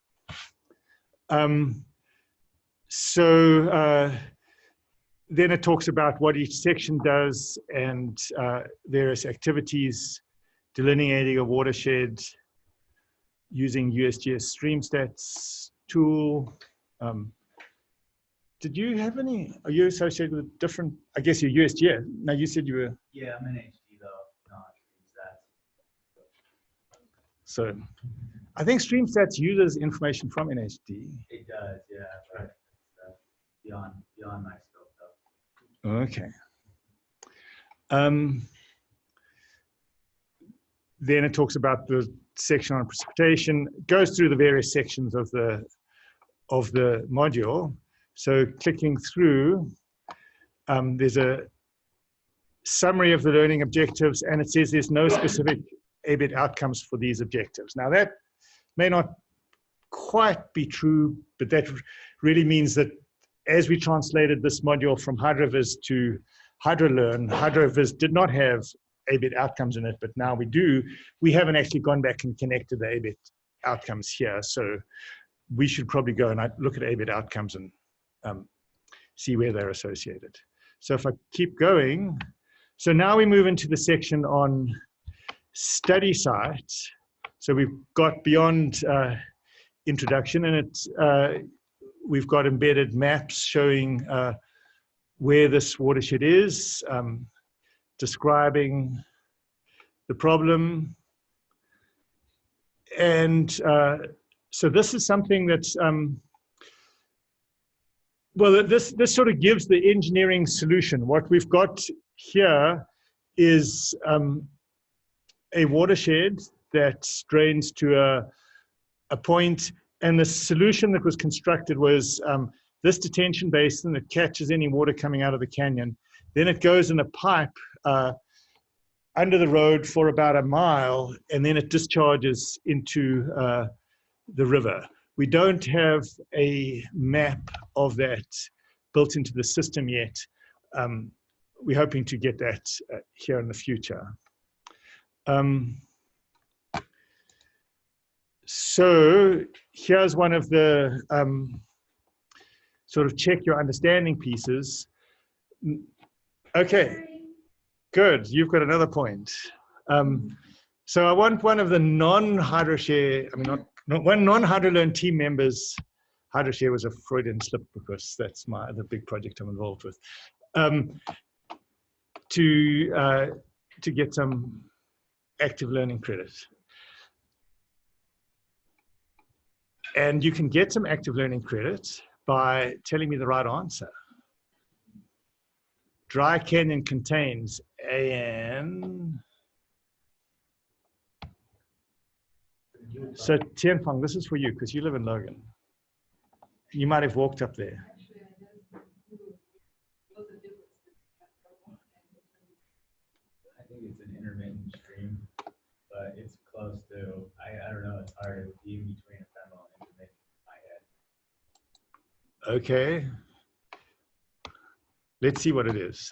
J: Then it talks about what each section does and various activities, delineating a watershed, using USGS StreamStats tool. Did you have any, are you associated with different, I guess you're USGS. No, you said you were.
G: Yeah, I'm in HD though, not StreamStats.
J: So I think StreamStats uses information from NHD.
G: It does, yeah, right. It's, beyond my scope though.
J: Okay. Then it talks about the section on precipitation, goes through the various sections of the module. So clicking through, there's a summary of the learning objectives, and it says there's no specific ABET outcomes for these objectives. Now that may not quite be true, but that really means that as we translated this module from HydroViz to HydroLearn, HydroViz did not have ABET outcomes in it, but now we do. We haven't actually gone back and connected the ABET outcomes here, so we should probably go and look at ABET outcomes and see where they're associated. So if I keep going, so now we move into the section on study sites. So we've got beyond introduction, and it's we've got embedded maps showing where this watershed is, describing the problem. And so this is something that's, well, this sort of gives the engineering solution. What we've got here is a watershed that drains to a point, and the solution that was constructed was this detention basin that catches any water coming out of the canyon. Then it goes in a pipe under the road for about a mile, and then it discharges into the river. We don't have a map of that built into the system yet. We're hoping to get that here in the future. So here's one of the sort of check your understanding pieces. Okay, good. You've got another point. So I want one of the non-HydroShare, I mean, not one non-HydroLearn team members. HydroShare was a Freudian slip because that's the big project I'm involved with. To get some active learning credit. And you can get some active learning credit by telling me the right answer. Dry Canyon contains AN. So Tianfeng, this is for you because you live in Logan. You might have walked up there.
G: I think it's an intermittent stream, but it's close to, I don't know, it's hard to be between ephemeral and intermittent in my head.
J: Okay. Let's see what it is.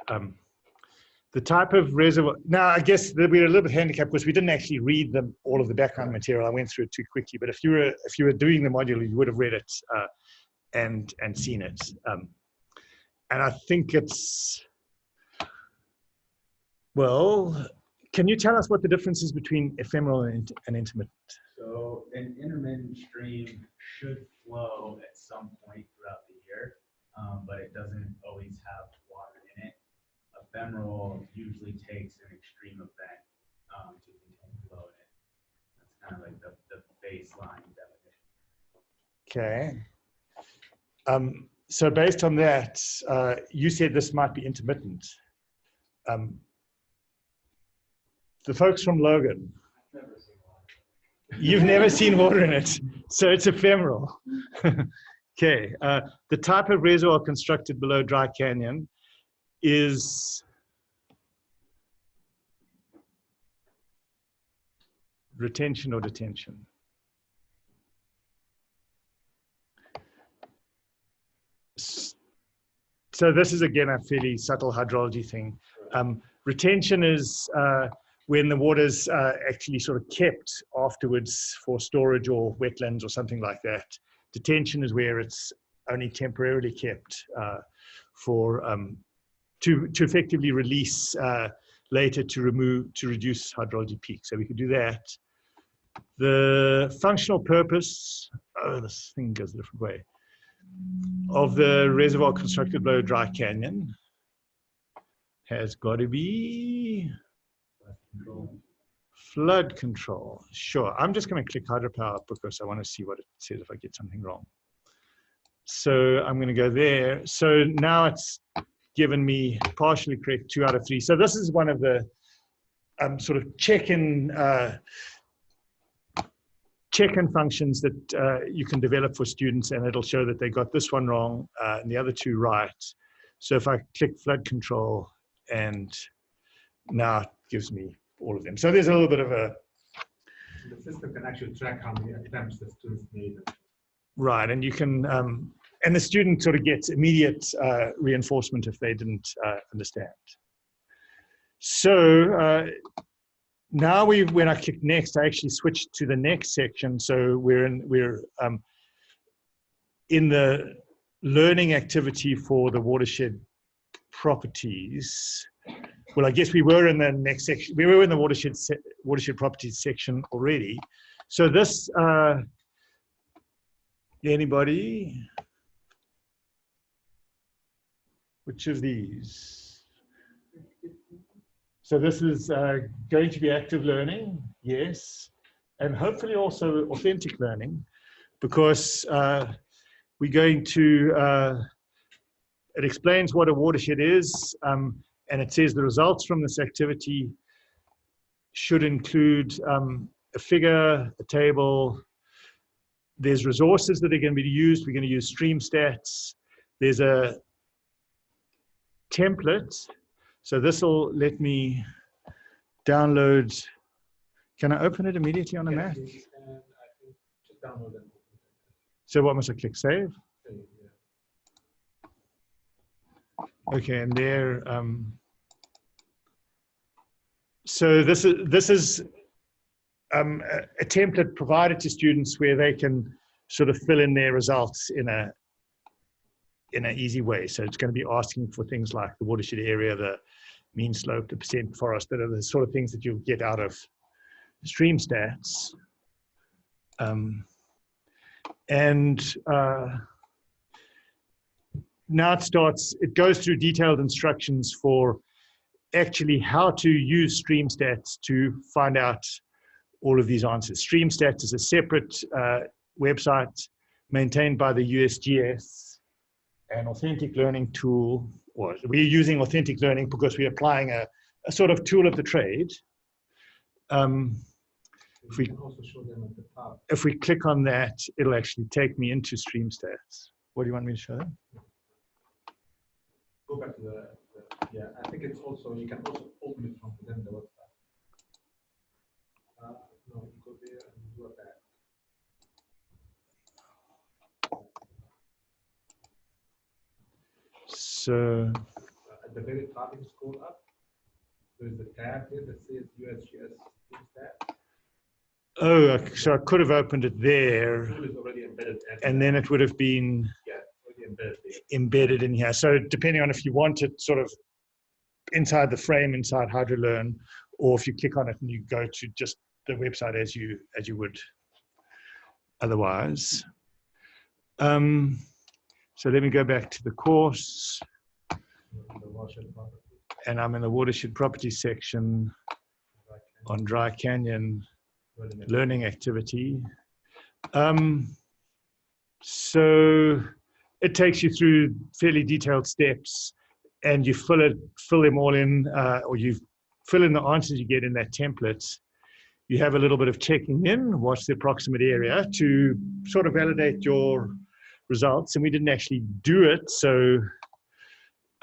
J: The type of reservoir. Now, I guess that we're a little bit handicapped because we didn't actually read all of the background material. I went through it too quickly. But if you were doing the module, you would have read it and seen it. And I think it's, well, can you tell us what the difference is between ephemeral and intermittent?
G: So an intermittent stream should flow at some point throughout the year, but it doesn't always have water in it. Ephemeral usually takes an extreme event to contain flow in it. That's kind of like the baseline definition.
J: Okay. So based on that, you said this might be intermittent. The folks from Logan, you've never seen water in it, so it's ephemeral. Okay, the type of reservoir constructed below Dry Canyon is retention or detention. So this is again a fairly subtle hydrology thing. Retention is when the water's actually sort of kept afterwards for storage or wetlands or something like that. Detention is where it's only temporarily kept for to effectively release later to reduce hydrology peak. So we could do that. The functional purpose, oh, this thing goes a different way, of the reservoir constructed below Dry Canyon has got to be flood control. Sure, I'm just going to click hydropower because I want to see what it says if I get something wrong. So I'm going to go there. So now it's given me partially correct 2 out of 3. So this is one of the sort of check-in functions that you can develop for students, and it'll show that they got this one wrong and the other 2 right. So if I click flood control, and now it gives me all of them. So there's a little bit of a
B: The system can actually track how many attempts the students made.
J: Right, and you can, and the student sort of gets immediate reinforcement if they didn't understand. So now when I click next, I actually switch to the next section. So we're in the learning activity for the watershed properties. Well, I guess we were in the next section. We were in the watershed properties section already. So this, anybody? Which of these? So this is going to be active learning, yes, and hopefully also authentic learning, because we're going to, it explains what a watershed is, and it says the results from this activity should include a figure, a table. There's resources that are going to be used. We're going to use stream stats. There's a template. So this will let me download. Can I open it immediately on a Mac?
B: And I think just download it.
J: So what must I click? Save?
B: Save, yeah.
J: Okay, and there. So this is a template provided to students where they can sort of fill in their results in an easy way. So it's going to be asking for things like the watershed area, the mean slope, the percent forest, that are the sort of things that you'll get out of stream stats. Now it goes through detailed instructions for actually how to use stream stats to find out all of these answers. Stream stats is a separate website maintained by the USGS, an authentic learning tool, or we're using authentic learning because we're applying a sort of tool of the trade. If we
B: can also show them at the top.
J: If we click on that, it'll actually take me into stream stats. What do you want me to show them?
B: Go back to yeah, I think it's also, you can also open it from within the website. No, you go there and you do that.
J: So
B: at the very top, you scroll up. There's a tab here that says USGS stats.
J: Oh, so I could have opened it there,
B: The tool is already embedded.
J: and then it would have been embedded in here. So depending on if you want it sort of inside the frame, inside HydroLearn, or if you click on it and you go to just the website as you would otherwise. So let me go back to the course. And I'm in the watershed properties section on Dry Canyon learning activity. So it takes you through fairly detailed steps, and you fill them all in, or you fill in the answers you get in that template. You have a little bit of checking in, what's the approximate area, to sort of validate your results. And we didn't actually do it, so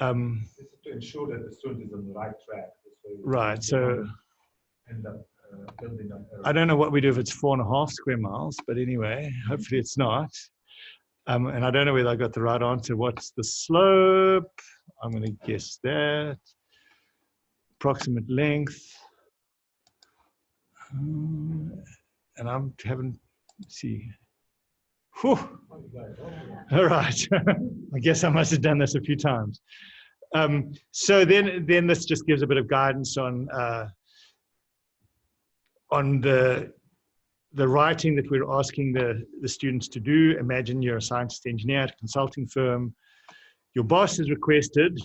B: this is to ensure that the student is on the right track.
J: Right, so
B: end up building up.
J: I don't know what we do if it's 4.5 square miles, but anyway, hopefully it's not. And I don't know whether I got the right answer. What's the slope? I'm going to guess that. Approximate length. And I'm having, let's see. Whew. All right. I guess I must have done this a few times. So then this just gives a bit of guidance on the writing that we're asking the students to do. Imagine you're a scientist engineer at a consulting firm. Your boss has requested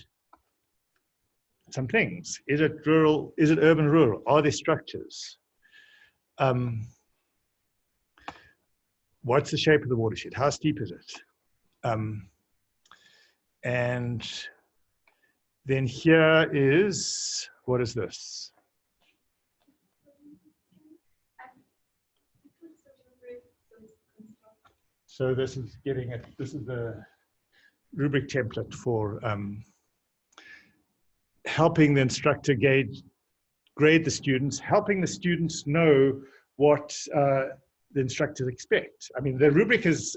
J: some things. Is it rural? Is it urban rural? Are there structures? What's the shape of the watershed? How steep is it? And then here is, what is this? So this is getting it. This is the rubric template for helping the instructor grade the students, helping the students know what the instructors expect. I mean, the rubric is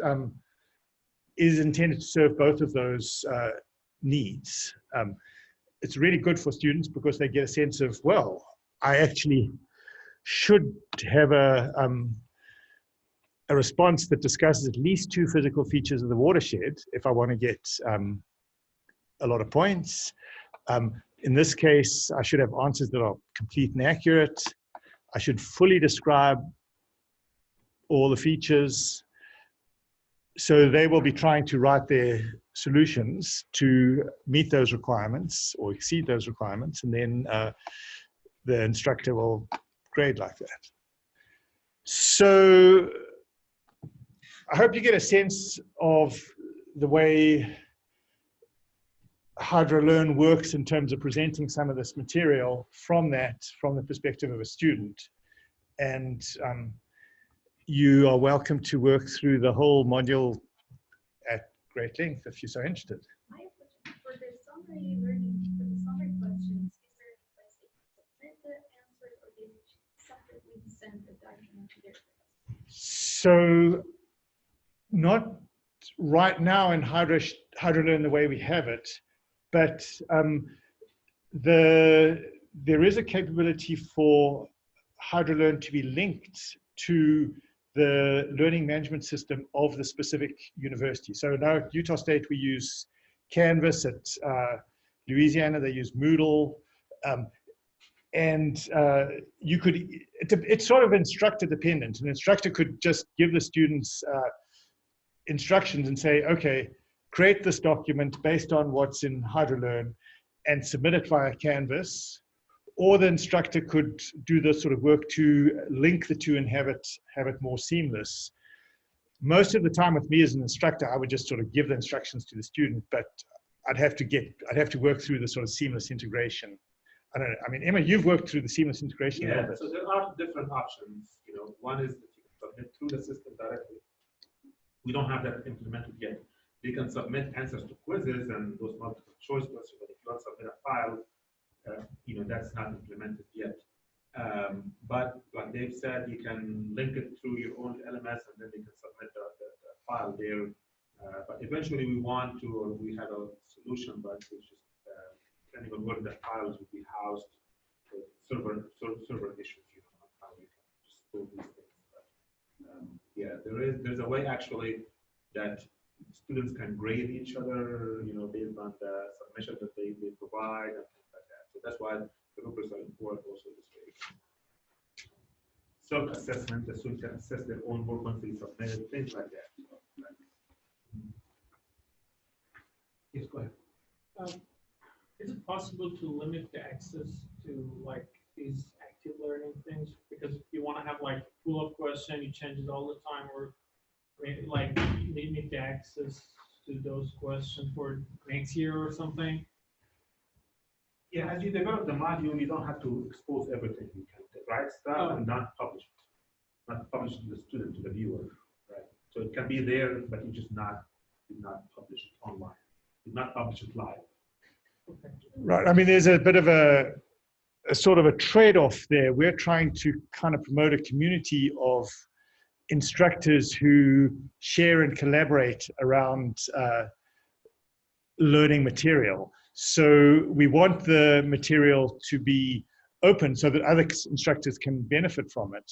J: intended to serve both of those needs. It's really good for students because they get a sense of, well, I actually should have a response that discusses at least 2 physical features of the watershed if I want to get a lot of points. In this case, I should have answers that are complete and accurate. I should fully describe all the features. So they will be trying to write their solutions to meet those requirements or exceed those requirements, and then the instructor will grade like that. So I hope you get a sense of the way HydroLearn works in terms of presenting some of this material from the perspective of a student. And you are welcome to work through the whole module at great length if you're so interested.
E: I have a question. For the summary learning, for the summary questions, is there a place they can submit the answers, or they separately send the document to their class?
J: So not right now in HydroLearn the way we have it, but there is a capability for HydroLearn to be linked to the learning management system of the specific university. So now at Utah State, we use Canvas. At Louisiana, they use Moodle. You could, it's sort of instructor dependent. An instructor could just give the students instructions and say, okay, create this document based on what's in HydroLearn and submit it via Canvas. Or the instructor could do this sort of work to link the two and have it more seamless. Most of the time with me as an instructor, I would just sort of give the instructions to the student, but I'd have to work through the sort of seamless integration. I don't know. I mean, Emma, you've worked through the seamless integration.
B: Yeah, so there are different options. You know, one is that you can submit through the system directly. We don't have that implemented yet. They can submit answers to quizzes and those multiple choice questions, but if you want to submit a file, you know, that's not implemented yet. But like Dave said, you can link it through your own LMS and then you can submit the file there. But eventually we want to, or we have a solution, but it's just depending on where the files will be housed, server issues, you know, how we can store these things. But yeah, there's a way actually that students can grade each other, you know, based on the submission that they provide and things like that. So that's why the rubrics are important also this way. Self-assessment, the students can assess their own work once they submit it, things like that. Yes, go ahead.
F: Is it possible to limit the access to like these active learning things? Because if you want to have like pull-up question, you change it all the time, or maybe like limit the access to those questions for next year or something?
B: Yeah, as you develop the module, you don't have to expose everything. You can write stuff and not publish it. Not publish to the student, to the viewer, right? So it can be there, but you just not publish it online. You not publish it live.
F: Okay.
J: Right. I mean, there's a bit of a sort of a trade-off there. We're trying to kind of promote a community of instructors who share and collaborate around learning material. So we want the material to be open so that other instructors can benefit from it.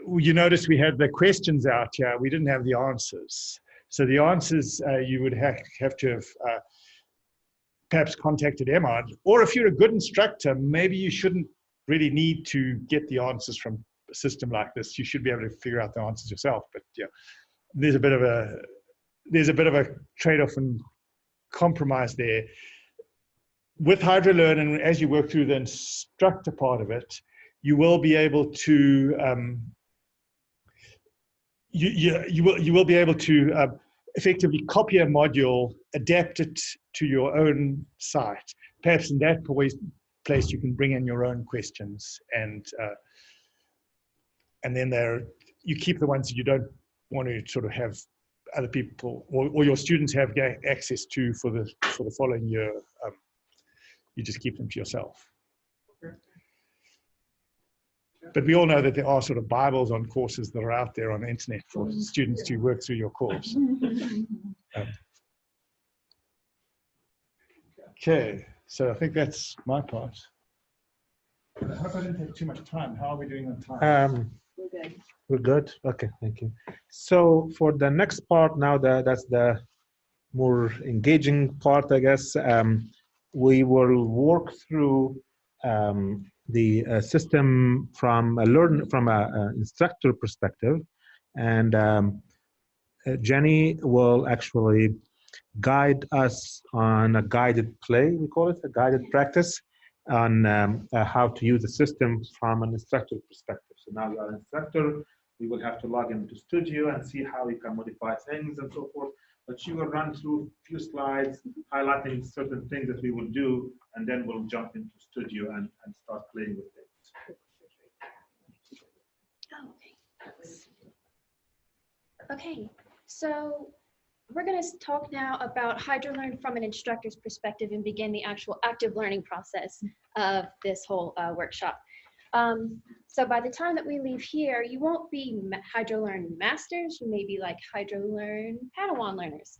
J: You notice we had the questions out here. We didn't have the answers. So the answers you would have to have perhaps contacted Emma. Or if you're a good instructor, maybe you shouldn't really need to get the answers from a system like this. You should be able to figure out the answers yourself. But yeah, there's a bit of a trade-off and compromise there. With HydroLearn, and as you work through the instructor part of it, you will be able to you will be able to effectively copy a module, adapt it to your own site. Perhaps in that place you can bring in your own questions, and then you keep the ones that you don't want to sort of have other people or your students have access to for the following year. You just keep them to yourself. But we all know that there are sort of Bibles on courses that are out there on the internet for students to work through your course. Okay, so I think that's my part. I hope I didn't take too much time. How are we doing on time?
D: We're good.
I: We're good. Okay, thank you. So for the next part now, that's the more engaging part, I guess. We will work through the system from a instructor perspective, and Jenny will actually guide us on a guided play. We call it a guided practice on how to use the system from an instructor perspective. So now you are an instructor. We will have to log into Studio and see how we can modify things and so forth. But she will run through a few slides highlighting certain things that we will do, and then we'll jump into Studio and start playing with things.
K: Okay, so we're going to talk now about HydroLearn from an instructor's perspective and begin the actual active learning process of this whole workshop. So by the time that we leave here, you won't be HydroLearn masters, you may be like HydroLearn Padawan learners.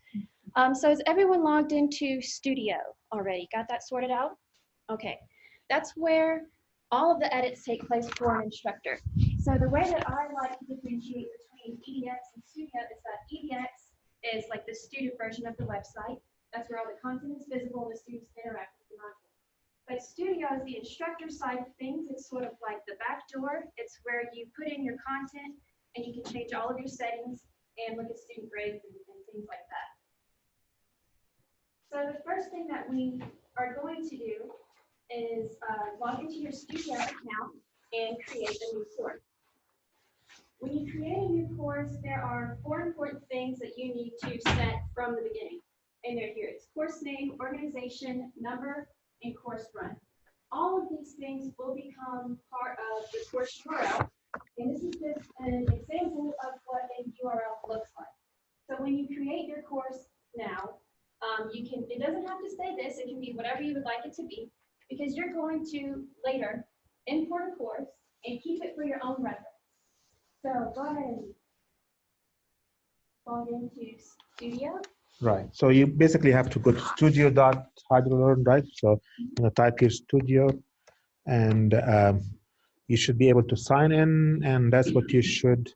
K: So is everyone logged into Studio already? Got that sorted out? Okay, that's where all of the edits take place for an instructor. So the way that I like to differentiate between EDX and Studio is that EDX is like the student version of the website. That's where all the content is visible and the students interact with the module. But Studio is the instructor side of things. It's sort of like the back door. It's where you put in your content and you can change all of your settings and look at student grades and things like that. So the first thing that we are going to do is log into your Studio account and create a new course. When you create a new course, there are 4 important things that you need to set from the beginning. And they're here. It's course name, organization, number, and course run. All of these things will become part of the course URL. And this is just an example of what a URL looks like. So when you create your course now, it doesn't have to stay this, it can be whatever you would like it to be, because you're going to later import a course and keep it for your own reference. So go ahead and log into Studio.
I: Right. So you basically have to go to studio.hydrolearn, right? So type here Studio, and you should be able to sign in, and that's what you should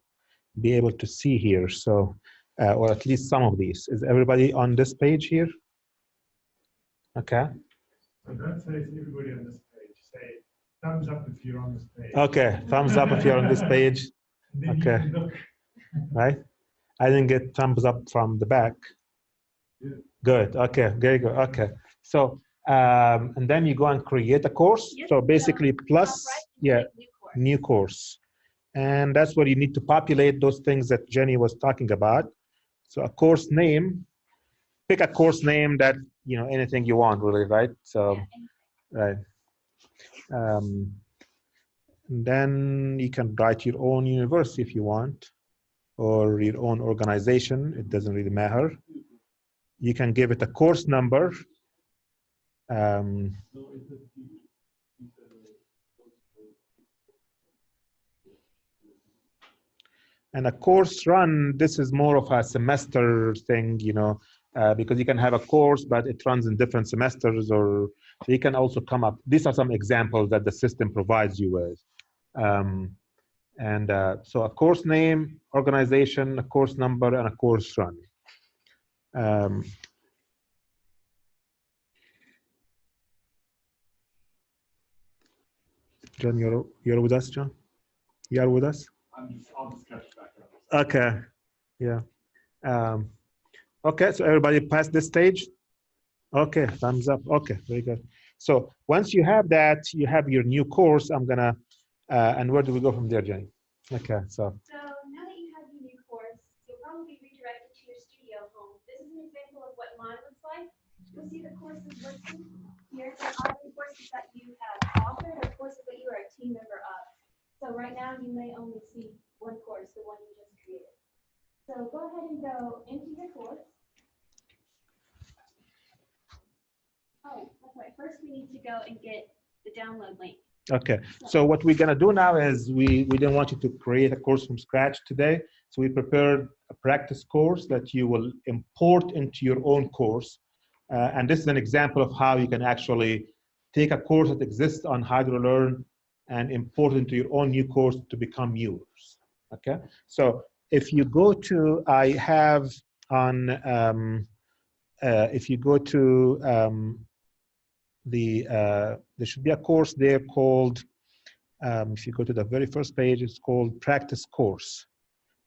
I: be able to see here. So, or at least some of these. Is everybody on this page here? Okay.
B: So don't say it's everybody on this page. Say thumbs up if you're on this page.
I: Okay, thumbs up if you're on this page. Okay. Right. I didn't get thumbs up from the back. Good. Okay. Very good. Okay. So, and then you go and create a course. So basically, plus, yeah, new course. And that's where you need to populate those things that Jenny was talking about. So a course name, pick a course name that, anything you want, really, right? So, right. And then you can write your own university if you want, or your own organization. It doesn't really matter. You can give it a course number. And a course run, this is more of a semester thing, because you can have a course, but it runs in different semesters, or so you can also come up. These are some examples that the system provides you with. So a course name, organization, a course number, and a course run. John, you're with us, John? You are with us?
B: I'll just catch back up.
I: Okay, yeah. Okay, so everybody passed this stage? Okay, thumbs up. Okay, very good. So once you have that, you have your new course. I'm gonna, and where do we go from there, Jenny? Okay, so.
K: So now that you have your new course, you'll probably be redirected to your Studio home. This is an example of what mine looks like. You'll see the courses listed here. There are the courses that you have authored or courses that you are a team member of. So right now you may only see one course, the one you just created. So go ahead and go into your course. Oh, that's right. First we need to go and get the download link.
I: Okay, so what we're gonna do now is we didn't want you to create a course from scratch today, so we prepared a practice course that you will import into your own course, and this is an example of how you can actually take a course that exists on HydroLearn and import it into your own new course to become yours. Okay, so if you go to, I have on, if you go to there should be a course there called, if you go to the very first page, it's called Practice Course.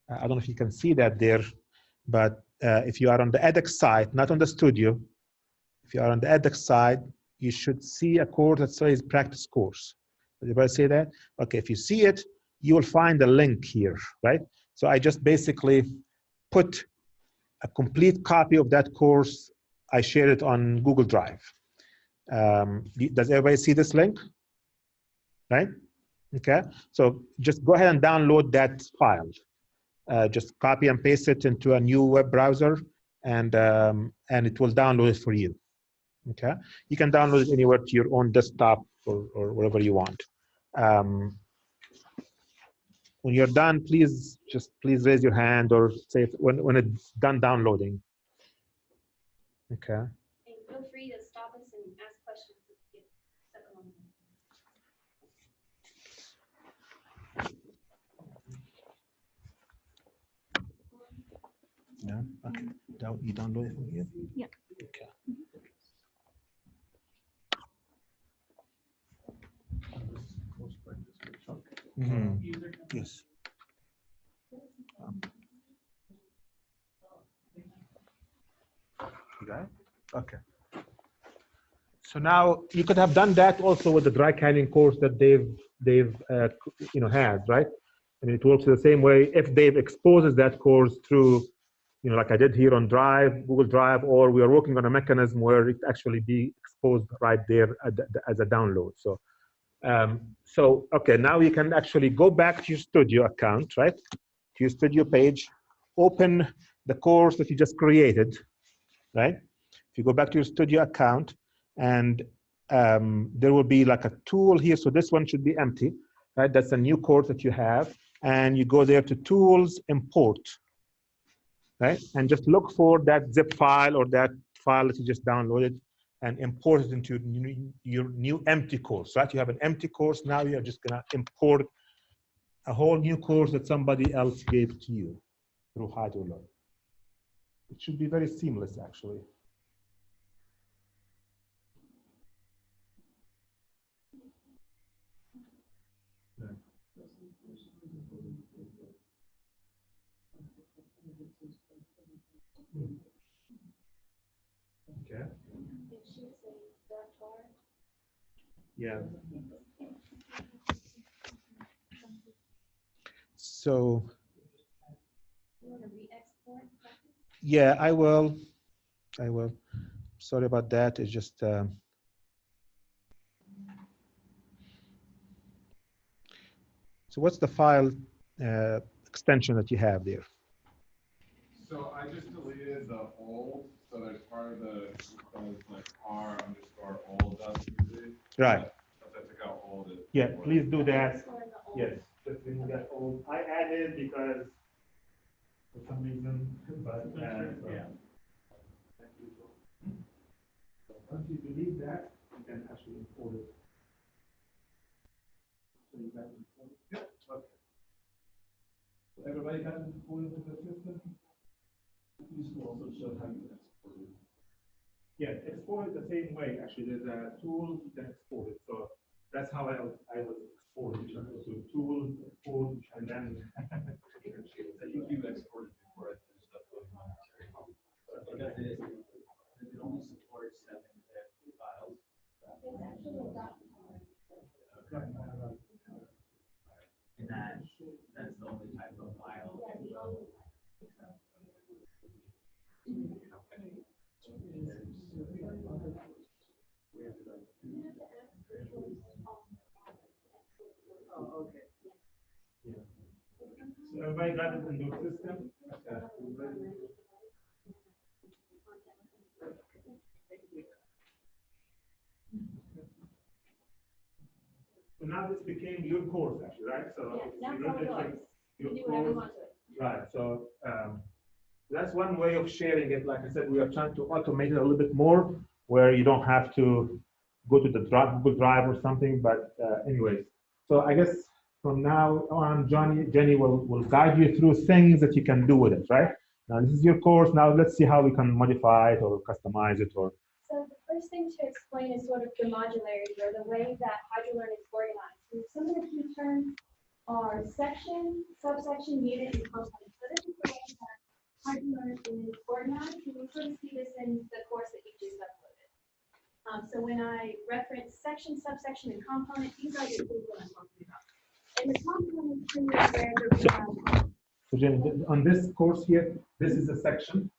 I: I don't know if you can see that there, but if you are on the edX side, not on the studio, if you are on the edX side, you should see a course that says Practice Course. Did everybody see that? Okay, if you see it, you will find a link here, right? So I just basically put a complete copy of that course. I shared it on Google Drive. Does everybody see this link? Right? Okay, so just go ahead and download that file. Just copy and paste it into a new web browser, and it will download it for you. Okay, you can download it anywhere to your own desktop or wherever you want. When you're done, please raise your hand or say it when it's done downloading. Okay.
K: And feel free to stop us and ask questions if you get stuck along.
I: Yeah. Okay. You download it from here.
K: Yeah.
I: Okay. Yes. You got it? Okay. So now you could have done that also with the dry canning course that they've had, right? And it works the same way if Dave exposes that course through, like I did here on Drive, Google Drive, or we are working on a mechanism where it actually be exposed right there as a download. So, okay, now you can actually go back to your studio account, right? To your studio page, open the course that you just created, right? If you go back to your studio account, and there will be like a tool here. So this one should be empty, right? That's a new course that you have. And you go there to Tools, Import, right? And just look for that zip file or that file that you just downloaded and import it into your new empty course, right? You have an empty course. Now you're just gonna import a whole new course that somebody else gave to you through HydroLearn. It should be very seamless, actually. Okay. Yeah. So. Yeah, I will. Sorry about that. It's just. So what's the file extension that you have there?
L: So I just deleted the old, so there's part of the like r_old.cz.
I: Right.
L: But I took out old.
I: Yeah, please do that. Yes, just remove that old. I added because for some reason, but yeah. So once you delete that, you can actually import it. So you got it imported? Yep. Okay. So everybody got it imported into the system? This will also show how you export it. Yeah, export it the same way. Actually, there's a tool you can export it. So that's how I was exporting. So tools, export, and then
C: I think you exported before I finished uploading my material. Because it only supports 7 zip files. And that's the only type of file.
I: Oh, okay. Yeah. So everybody got it in your system? Okay. So now this became your course, actually, right? So
K: Yeah, now
I: you
K: it's all
I: wrote it
K: yours.
I: like
K: You
I: your
K: can do whatever you
I: course.
K: want to it.
I: Right. So that's one way of sharing it. Like I said, we are trying to automate it a little bit more, where you don't have to go to the Google Drive or something. But anyways, so I guess from now on, Jenny will guide you through things that you can do with it, right? Now this is your course. Now let's see how we can modify it or customize it or.
K: So the first thing to explain is sort of the modularity or the way that HydroLearn is organized. And some of the key terms are section, subsection, unit, and component. So this is the way that HydroLearn is organized. You can sort of see this in the course that you just uploaded. So when I reference section, subsection, and component, these are the things that I'm talking about. And the component is where we have.
I: So Jenny, on this course here, this is a section,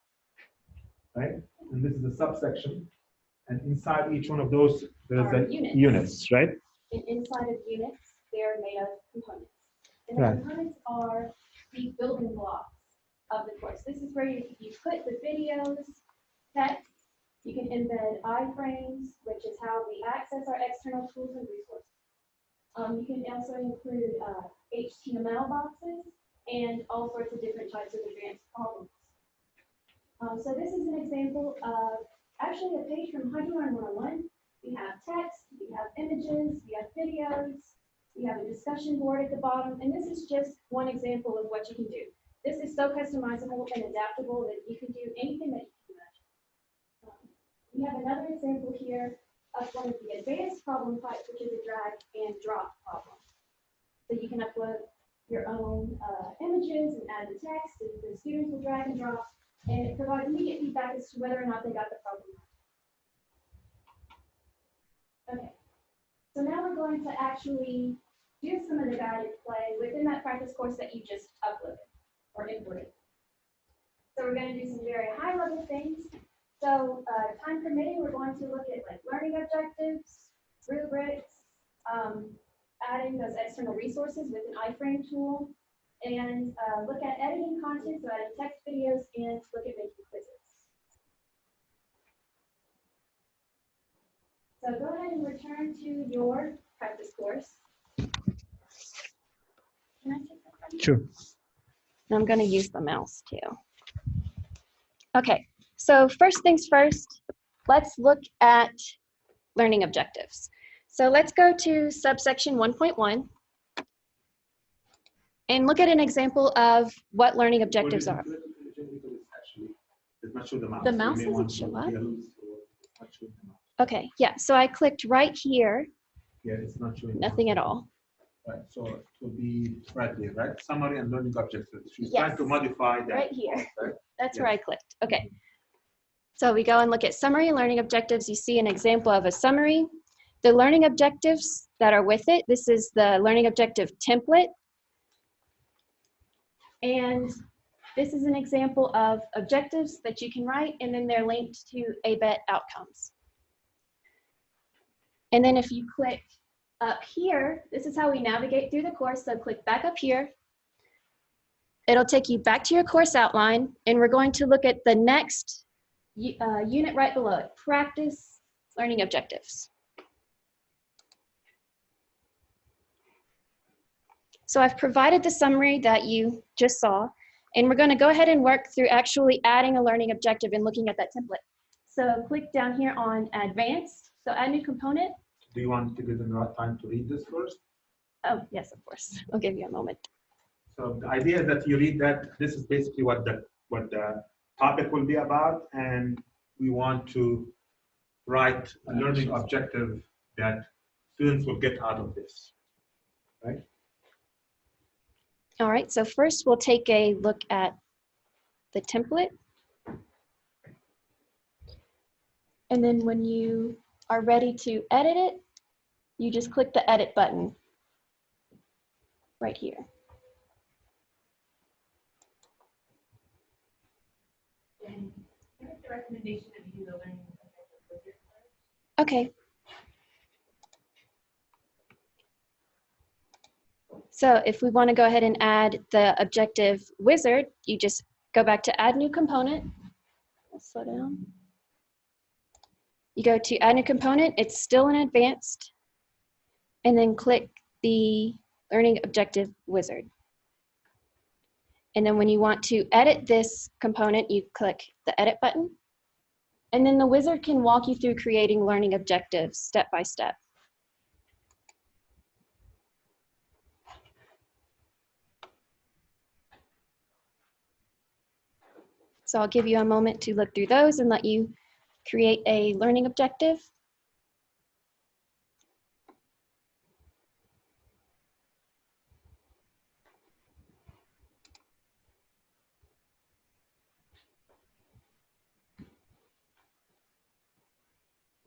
I: right? And this is a subsection. And inside each one of those, there's a units, right?
K: And inside of units, they're made of components. And the
I: Right.
K: components are the building blocks of the course. This is where you put the videos, text, you can embed iframes, which is how we access our external tools and resources. You can also include HTML boxes and all sorts of different types of advanced problems. So this is an example of actually a page from HydroLearn 101. We have text, we have images, we have videos, we have a discussion board at the bottom, and this is just one example of what you can do. This is so customizable and adaptable that you can do anything that you can imagine. We have another example here of one of the advanced problem types, which is a drag and drop problem. So you can upload your own images and add the text, and the students will drag and drop, and it provides immediate feedback as to whether or not they got the problem right. Okay, so now we're going to actually do some of the guided play within that practice course that you just uploaded or imported. So we're going to do some very high level things. So time permitting, we're going to look at like learning objectives, rubrics, adding those external resources with an iframe tool, and look at editing content, so adding text, videos, and look at making quizzes. So go ahead and return to your practice course. Can I take that from you?
I: Sure.
K: And I'm going to use the mouse too. Okay, so first things first, let's look at learning objectives. So let's go to subsection 1.1 and look at an example of what learning objectives are. The mouse doesn't show up? Okay, yeah, so I clicked right here.
I: Yeah, it's not showing.
K: Nothing at all.
I: Right, so it will be right there, right? Summary and learning objectives. She's
K: Yes.
I: trying to modify that.
K: Right here.
I: Right?
K: That's
I: Yeah.
K: where I clicked. Okay. So we go and look at summary and learning objectives. You see an example of a summary. The learning objectives that are with it, this is the learning objective template. And this is an example of objectives that you can write, and then they're linked to ABET outcomes. And then if you click up here, this is how we navigate through the course. So click back up here. It'll take you back to your course outline, and we're going to look at the next unit right below it, practice learning objectives. So I've provided the summary that you just saw, and we're going to go ahead and work through actually adding a learning objective and looking at that template. So click down here on advanced, so add new component.
I: Do you want to give them enough time to read this first?
K: Oh, yes, of course. I'll give you a moment.
I: So the idea is that you read that. This is basically what the topic will be about, and we want to write a learning objective that students will get out of this, right?
K: All right, so first we'll take a look at the template. And then when you are ready to edit it, you just click the edit button right here.
D: And here's the recommendation that we do the learning objective wizard first.
K: Okay. So if we want to go ahead and add the objective wizard, you just go back to add new component. Let's slow down. You go to add new component, it's still in advanced. and then click the Learning Objective Wizard. And then when you want to edit this component, you click the Edit button. And then the wizard can walk you through creating learning objectives step by step. So I'll give you a moment to look through those and let you create a learning objective.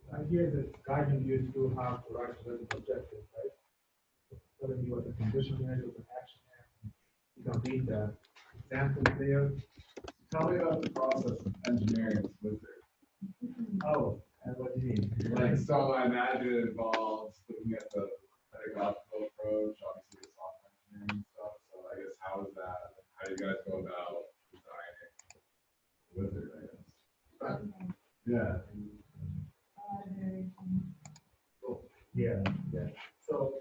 B: The idea is it's guiding you through how to write a learning objective, right? It's telling you what the condition is, what the action is. You can read the examples there.
L: Tell me about the process of engineering this wizard.
B: Oh, and what do you mean?
L: Like, so I imagine it involves looking at the pedagogical approach, obviously the software engineering stuff. So I guess how is that? How do you guys go about designing the wizard, I guess? Yeah.
B: Cool. Yeah, yeah. So,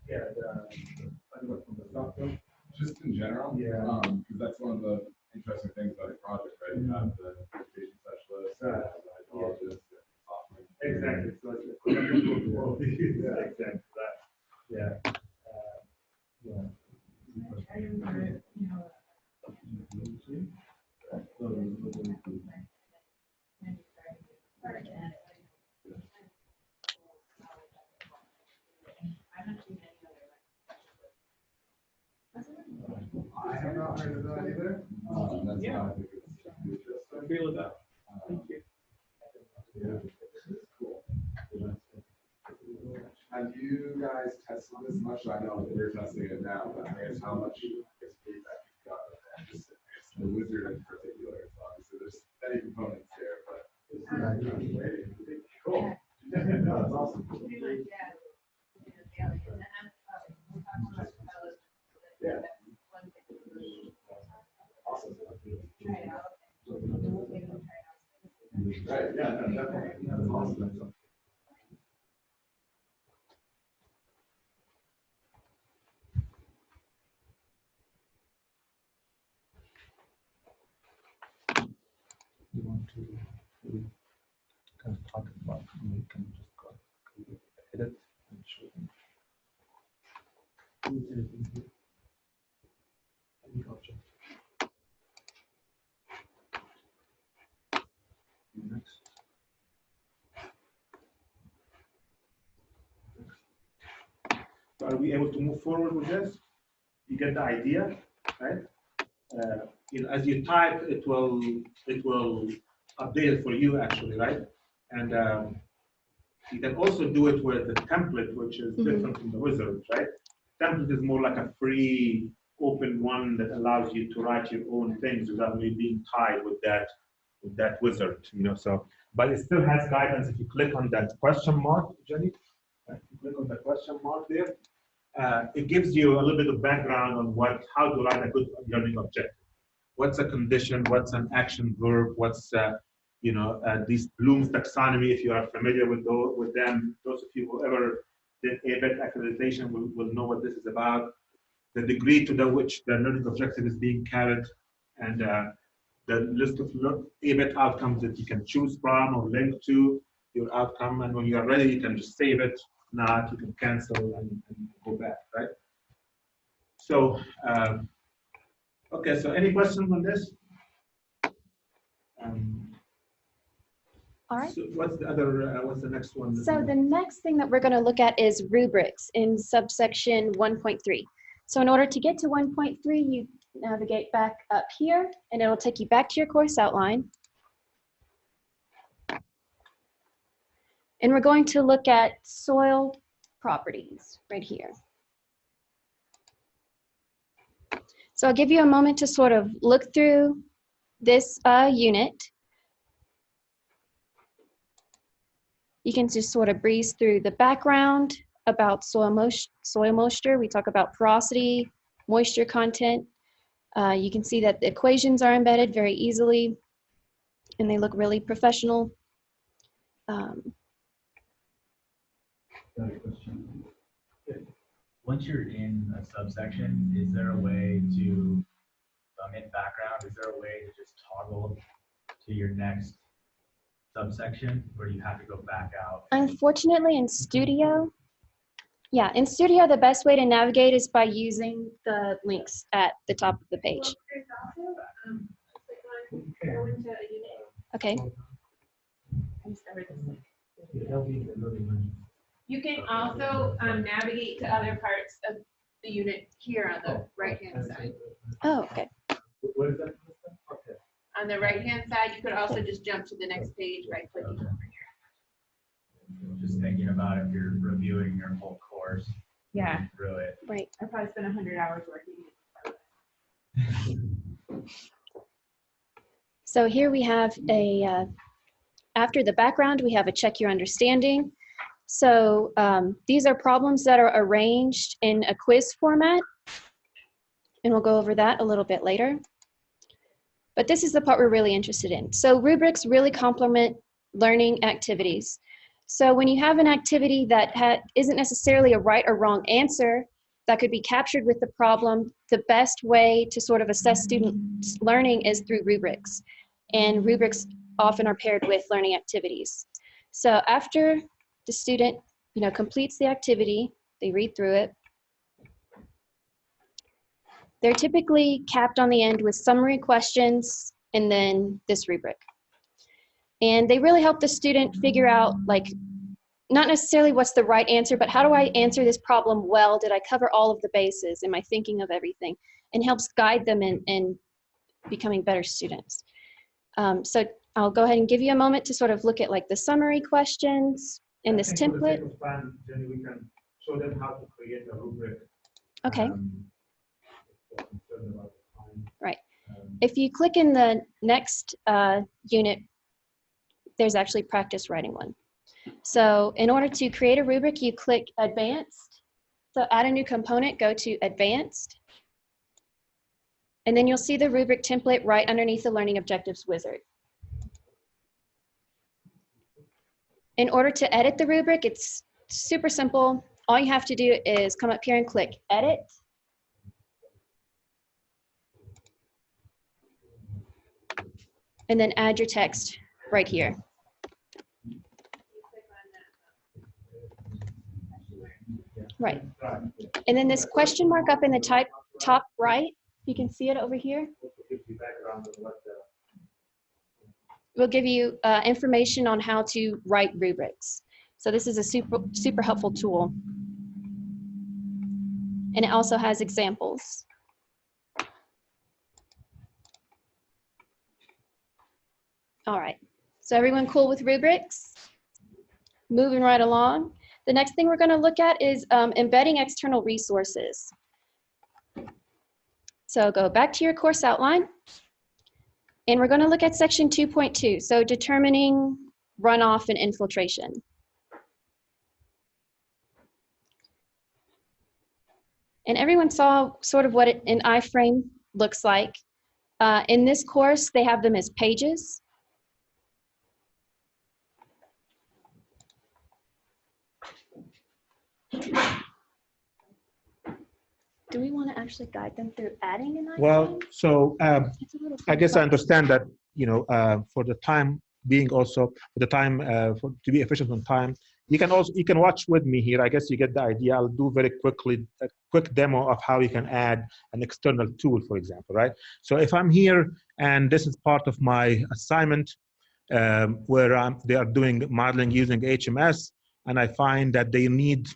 B: yeah, from the software.
L: Just in general?
B: Yeah.
L: Because that's one of the interesting things about the project, right? You have the adaptation specialist, you have the hydrologist, you have the software engineer.
B: Exactly. So it's a collaborative work. Yeah, exactly. That. Yeah.
L: I have not heard of that either. That's
F: Yeah.
L: why I think it's interesting.
F: I agree with that. Thank you.
L: Yeah. Cool. Have you guys tested this much? I know that we're testing it now, but I guess how much feedback you've got of that? Just the wizard in particular. So obviously there's many components here, but cool. No, that's awesome. Yeah. Awesome. Right, yeah, no, definitely. That's awesome.
I: You want to kind of talk about, we can just go edit and show them. Anything here? Any object? Next. So are we able to move forward with this? You get the idea, right? As you type, it will update it for you actually, right? And you can also do it with the template, which is different from the wizard, right? Template is more like a free, open one that allows you to write your own things without really being tied with that wizard, So, but it still has guidance. If you click on that question mark, Jenny, if you click on the question mark there, it gives you a little bit of background on how to write a good learning objective. What's a condition? What's an action verb? What's these Bloom's taxonomy? If you are familiar with them, those of you who ever did ABET accreditation will know what this is about. The degree to which the learning objective is being carried, and the list of ABET outcomes that you can choose from or link to your outcome. And when you are ready, you can just save it. Not, you can cancel and go back, right? So, okay, so any questions on this?
K: All right.
I: So what's the next one?
K: So the next thing that we're going to look at is rubrics in subsection 1.3. So in order to get to 1.3, you navigate back up here, and it'll take you back to your course outline. And we're going to look at soil properties right here. So I'll give you a moment to sort of look through this unit. You can just sort of breeze through the background about soil moisture. We talk about porosity, moisture content. You can see that the equations are embedded very easily, and they look really professional.
G: Once you're in a subsection, is there a way to, in background, is there a way to just toggle to your next subsection where you have to go back out?
K: Unfortunately, in Studio, yeah, in Studio, the best way to navigate is by using the links at the top of the page.
D: There's also, click on, go into a unit.
K: Okay.
D: You can also navigate to other parts of the unit here on the right-hand side.
K: Oh, okay.
B: What is that? Okay.
D: On the right-hand side, you could also just jump to the next page by clicking over here.
G: Just thinking about if you're reviewing your whole course.
D: Yeah.
G: Through it.
K: Right.
D: I probably spent 100 hours working.
K: So here we have a, after the background, we have a check your understanding. So these are problems that are arranged in a quiz format. And we'll go over that a little bit later. But this is the part we're really interested in. So rubrics really complement learning activities. So when you have an activity that isn't necessarily a right or wrong answer that could be captured with the problem, the best way to sort of assess students' learning is through rubrics. And rubrics often are paired with learning activities. So after the student, completes the activity, they read through it, they're typically capped on the end with summary questions and then this rubric. And they really help the student figure out, not necessarily what's the right answer, but how do I answer this problem well? Did I cover all of the bases? Am I thinking of everything? And helps guide them in becoming better students. So I'll go ahead and give you a moment to sort of look at the summary questions in this template.
B: Jenny, we can show them how to create a rubric.
K: Okay. Right. If you click in the next unit, there's actually practice writing one. So in order to create a rubric, you click Advanced. So add a new component, go to Advanced. And then you'll see the rubric template right underneath the Learning Objectives wizard. In order to edit the rubric, it's super simple. All you have to do is come up here and click Edit. And then add your text right here. Right. And then this question mark up in the top right, you can see it over here. We'll give you information on how to write rubrics. So this is a super helpful tool. And it also has examples. All right, so everyone cool with rubrics? Moving right along. The next thing we're going to look at is embedding external resources. So go back to your course outline. And we're going to look at section 2.2, so determining runoff and infiltration. And everyone saw sort of what an iframe looks like. In this course, they have them as pages. Do we want to actually guide them through adding an iframe?
I: Well, so I guess I understand that, for the time being also, for the time, to be efficient on time, you can watch with me here. I guess you get the idea. I'll do very quickly a quick demo of how you can add an external tool, for example, right? So if I'm here and this is part of my assignment where they are doing modeling using HMS, and I find that they need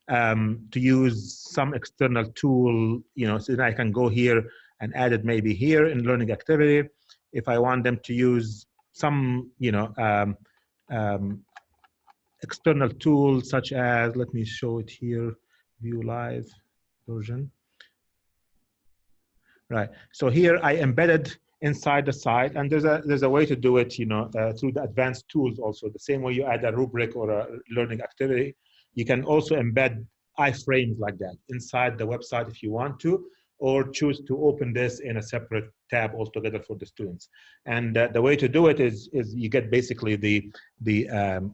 I: to use some external tool, so then I can go here and add it maybe here in learning activity. If I want them to use some, external tool such as, let me show it here, view live version. Right, so here I embedded inside the site, and there's a way to do it, through the advanced tools also. The same way you add a rubric or a learning activity, you can also embed iframes like that inside the website if you want to, or choose to open this in a separate tab altogether for the students. And the way to do it is you get basically the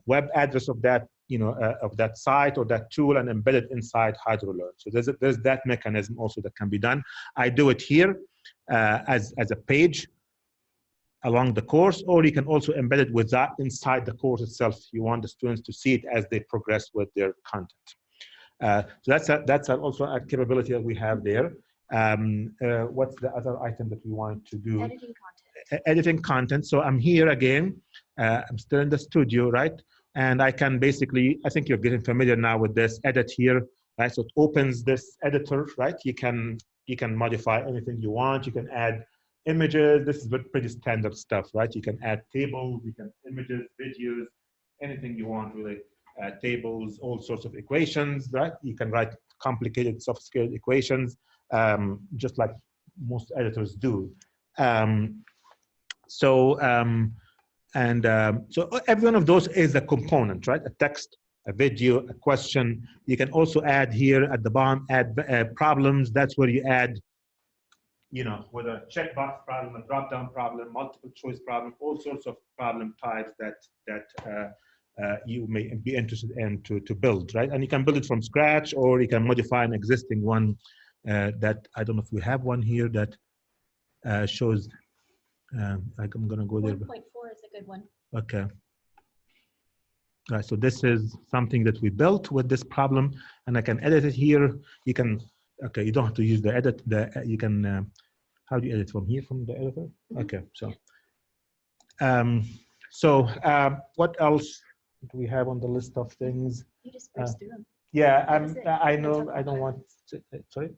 I: web address of that of that site or that tool and embed it inside HydroLearn. So there's that mechanism also that can be done. I do it here as a page along the course, or you can also embed it with that inside the course itself. You want the students to see it as they progress with their content. So that's also a capability that we have there. What's the other item that we want to do?
K: Editing content.
I: Editing content. So I'm here again. I'm still in the studio, right? And I can basically, I think you're getting familiar now with this, edit here, right? So it opens this editor, right? You can modify anything you want. You can add images. This is pretty standard stuff, right? You can add tables, you can images, videos, anything you want really. Tables, all sorts of equations, right? You can write complicated, sophisticated equations, just like most editors do. So every one of those is a component, right? A text, a video, a question. You can also add here at the bottom, add problems. That's where you add, whether a checkbox problem, a drop-down problem, multiple choice problem, all sorts of problem types that you may be interested in to build, right? And you can build it from scratch, or you can modify an existing one that, I don't know if we have one here that shows, I'm gonna go there.
K: 1.4 is a good one.
I: Okay. All right, so this is something that we built with this problem, and I can edit it here. You can, okay, you don't have to use the edit, you can, how do you edit from here, from the editor? Okay, so, what else do we have on the list of things?
K: You just press through them.
I: Yeah, I know, I don't want, sorry?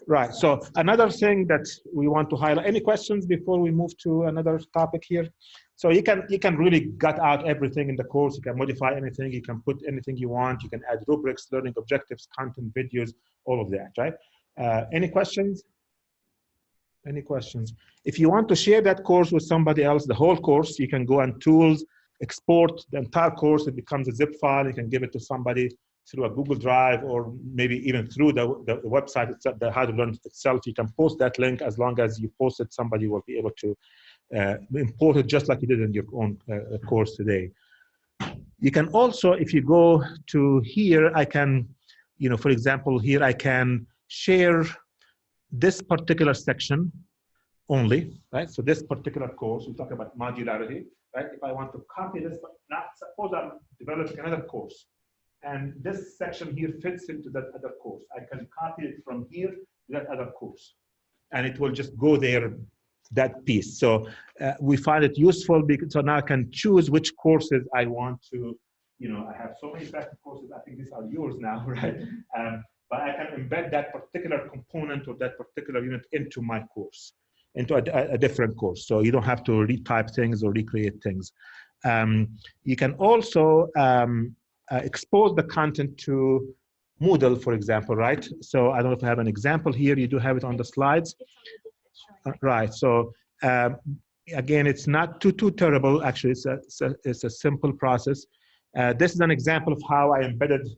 I: Right, so another thing that we want to highlight, any questions before we move to another topic here? So you can really gut out everything in the course. You can modify anything, you can put anything you want, you can add rubrics, learning objectives, content, videos, all of that, right? Any questions? Any questions? If you want to share that course with somebody else, the whole course, you can go on Tools, export the entire course. It becomes a zip file. You can give it to somebody through a Google Drive, or maybe even through the website itself, the HydroLearn itself. You can post that link. As long as you post it, somebody will be able to import it just like you did in your own course today. You can also, if you go to here, I can, for example, here I can share this particular section only, right? So this particular course, we talk about modularity, right? If I want to copy this, but not, suppose I'm developing another course, and this section here fits into that other course. I can copy it from here to that other course, and it will just go there, that piece. So we find it useful because so now I can choose which courses I want to, I have so many practice courses. I think these are yours now, right? But I can embed that particular component or that particular unit into my course, into a different course. So you don't have to retype things or recreate things. You can also expose the content to Moodle, for example, right? So I don't know if I have an example here. You do have it on the slides. Right, so again, it's not too terrible. Actually, it's a simple process. This is an example of how I embedded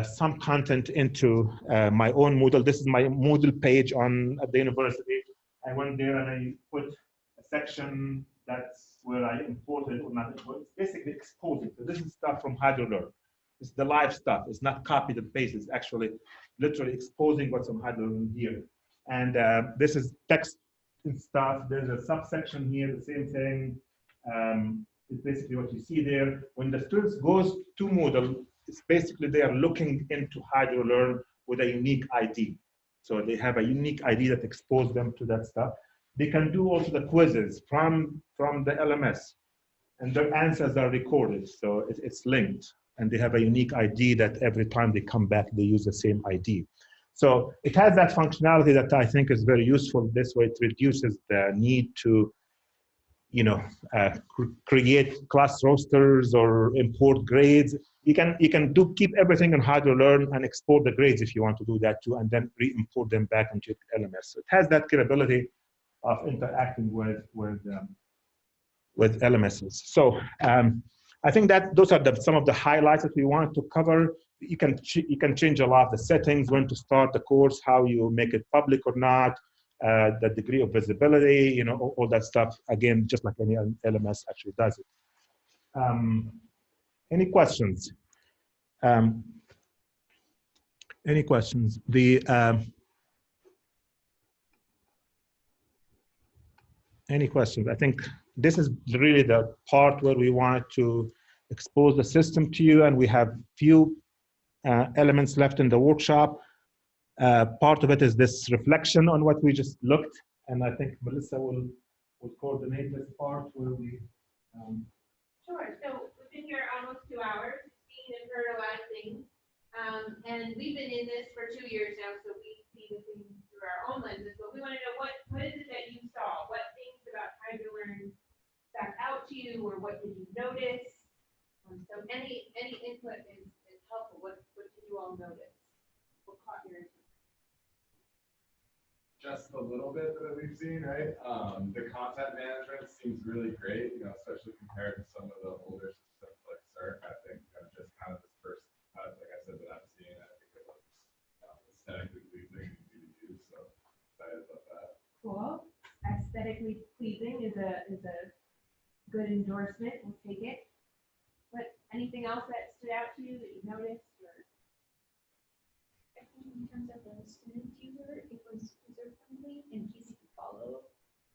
I: some content into my own Moodle. This is my Moodle page at the university. I went there and I put a section that's where I imported or not imported. It's basically exposing. So this is stuff from HydroLearn. It's the live stuff. It's not copied and pasted. It's actually literally exposing what's on HydroLearn here. And this is text and stuff. There's a subsection here, the same thing. It's basically what you see there. When the students goes to Moodle, it's basically they are looking into HydroLearn with a unique ID. So they have a unique ID that exposes them to that stuff. They can do also the quizzes from the LMS, and their answers are recorded. So it's linked, and they have a unique ID that every time they come back, they use the same ID. So it has that functionality that I think is very useful. This way, it reduces the need to, create class rosters or import grades. You can keep everything in HydroLearn and export the grades if you want to do that too, and then re-import them back into LMS. So it has that capability of interacting with LMSs. So I think that those are some of the highlights that we wanted to cover. You can change a lot of the settings, when to start the course, how you make it public or not, the degree of visibility, all that stuff. Again, just like any LMS actually does it. Any questions? Any questions? Any questions? I think this is really the part where we wanted to expose the system to you, and we have few elements left in the workshop. Part of it is this reflection on what we just looked, and I think Melissa will coordinate this part where we.
D: Sure. So we've been here almost 2 hours, seen and heard a lot of things, and we've been in this for 2 years now, so we see the things through our own lenses. But we want to know what is it that you saw? What things about HydroLearn stuck out to you, or what did you notice? So any input is helpful. What did you all notice? What caught your attention?
L: Just a little bit that we've seen, right? The content management seems really great, especially compared to some of the older systems like CERC. I think just kind of this first cut, like I said, that I've seen, I think it looks aesthetically pleasing and easy to use. So excited about that.
D: Cool. Aesthetically pleasing is a good endorsement. We'll take it. But anything else that stood out to you that you noticed?
E: In terms of the student user, it was user-friendly and easy to follow.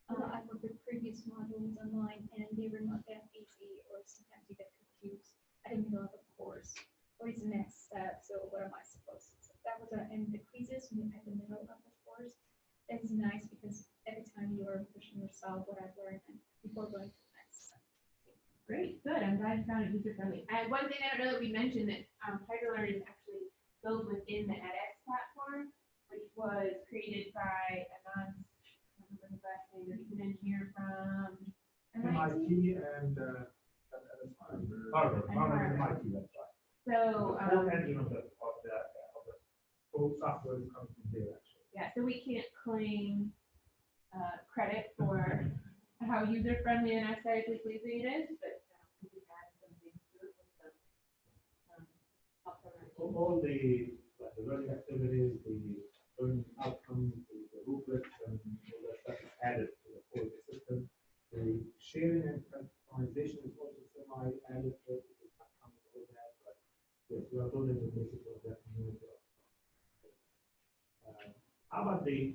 E: I've worked with previous modules online, and they were not that easy, or sometimes you get confused. I didn't know the course. What is the next step? So what am I supposed to do? So that was and the quizzes at the middle of the course. That is nice because every time you are pushing yourself, what I've learned, and before going to the next step.
D: Great, good. I'm glad you found it user-friendly. And one thing I don't know that we mentioned that HydroLearn is actually built within the edX platform, which was created by I don't remember his last name, but he's an engineer from
B: MIT and Harvard. MIT, that's right.
D: So
B: the whole engine of the whole software is coming from there, actually.
D: yeah, so we can't claim credit for how user-friendly and aesthetically pleasing it is, but we can add some things to it with some help from our team.
B: All the learning activities, the learning outcomes, the rubrics, and all that stuff is added to the core of the system. The sharing and customization is also semi-added to it. It's not coming with all that, but yes, we are building the basis of that community. How about this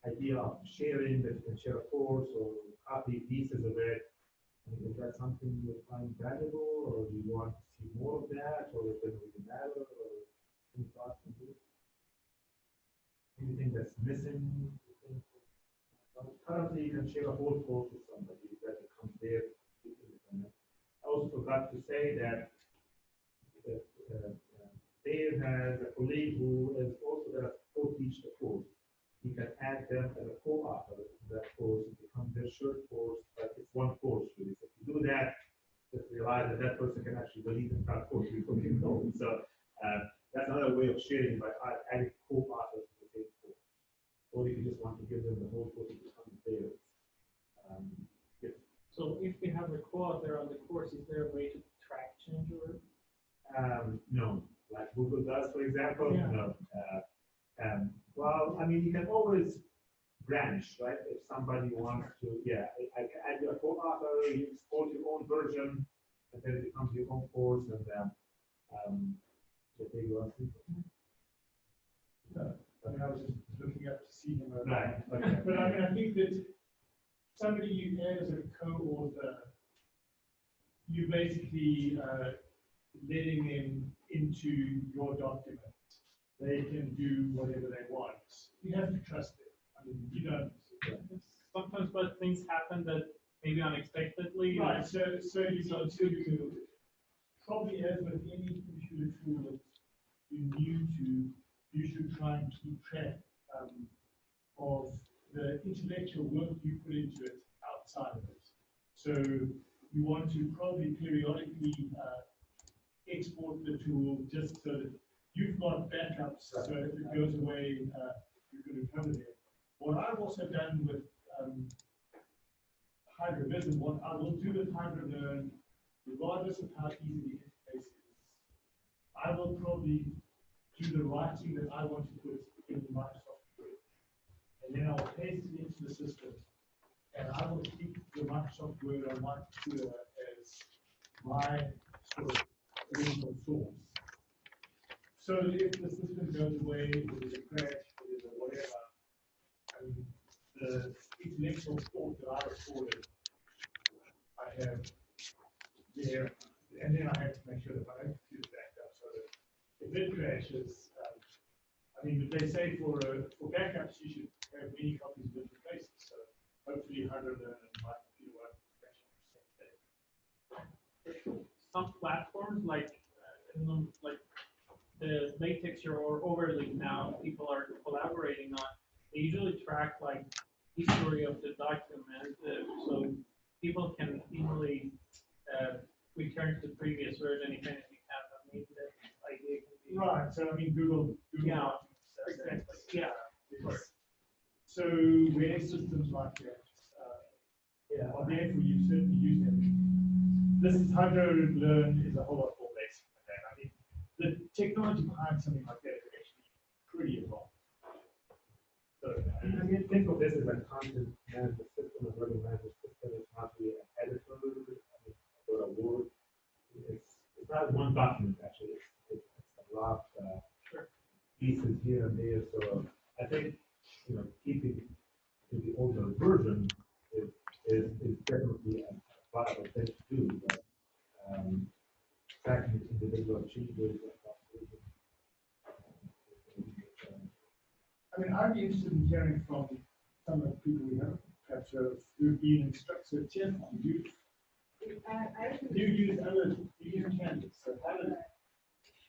B: idea of sharing, that you can share a course or copy pieces of it? I mean, is that something you find valuable, or do you want to see more of that, or does it really matter, or any thoughts on this? Anything that's missing? Currently, you can share a whole course with somebody that becomes their independent. I also forgot to say that Dave has a colleague who is also going to co-teach the course. You can add them as a co-author to that course. It becomes their shared course, but it's one course really. So if you do that, just realize that person can actually delete the entire course before you know. So that's another way of sharing by adding co-authors to the same course. Or if you just want to give them the whole course, it becomes theirs. Yes.
F: So if we have a co-author on the course, is there a way to track change order?
B: No, like Google does, for example.
F: Yeah.
B: No. Well, I mean, you can always branch, right? If somebody wants to, yeah, I can add your co-author, you export your own version, and then it becomes your own course, and there you are.
J: I mean, I was just looking up to see him.
B: Right.
J: Okay. But I mean, I think that somebody you add as a co-author, you basically letting them into your document. They can do whatever they want. You have to trust them. I mean, you don't.
F: Sometimes, but things happen that maybe unexpectedly.
J: Right. So you need to probably, as with any computer tool that you're new to, you should try and keep track of the intellectual work you put into it outside of it. So you want to probably periodically export the tool just so that you've got backups. So if it goes away, you can recover it. What I've also done with HydroVision, what I will do with HydroLearn, regardless of how easy the interface is, I will probably do the writing that I want to put in Microsoft Word. And then I'll paste it into the system. And I will keep the Microsoft Word on my computer as
A: my sort of original source. So if the system goes away, or there's a crash, or there's a whatever, I mean, the intellectual thought that I recorded, I have there, and then I have to make sure that my own computer is backed up, so that if it crashes, I mean, they say for backups, you should have many copies of different places, so hopefully HydroLearn and my computer won't crash on the same day.
F: Some platforms like the latex or overlay now people are collaborating on, they usually track like history of the document, so people can easily return to the previous version if anything happened. Maybe that idea can be
A: Right, so I mean, Google
F: Yeah,
A: Documents does that.
F: yeah.
A: So where systems like that are there for you, certainly use them. This is HydroLearn is a whole lot more basic than that. I mean, the technology behind something like that is actually pretty evolved. So,
B: I mean, think of this as a content management system, a learning management system. It's not really an editor or a word. It's not one document actually. It's a lot of pieces here and there. So I think keeping to the older version is definitely a viable thing to do. But tracking individual changes.
A: I mean, I'd be interested in hearing from some of the people we have, perhaps who've been instructors. Jeff, you use Canvas. So how does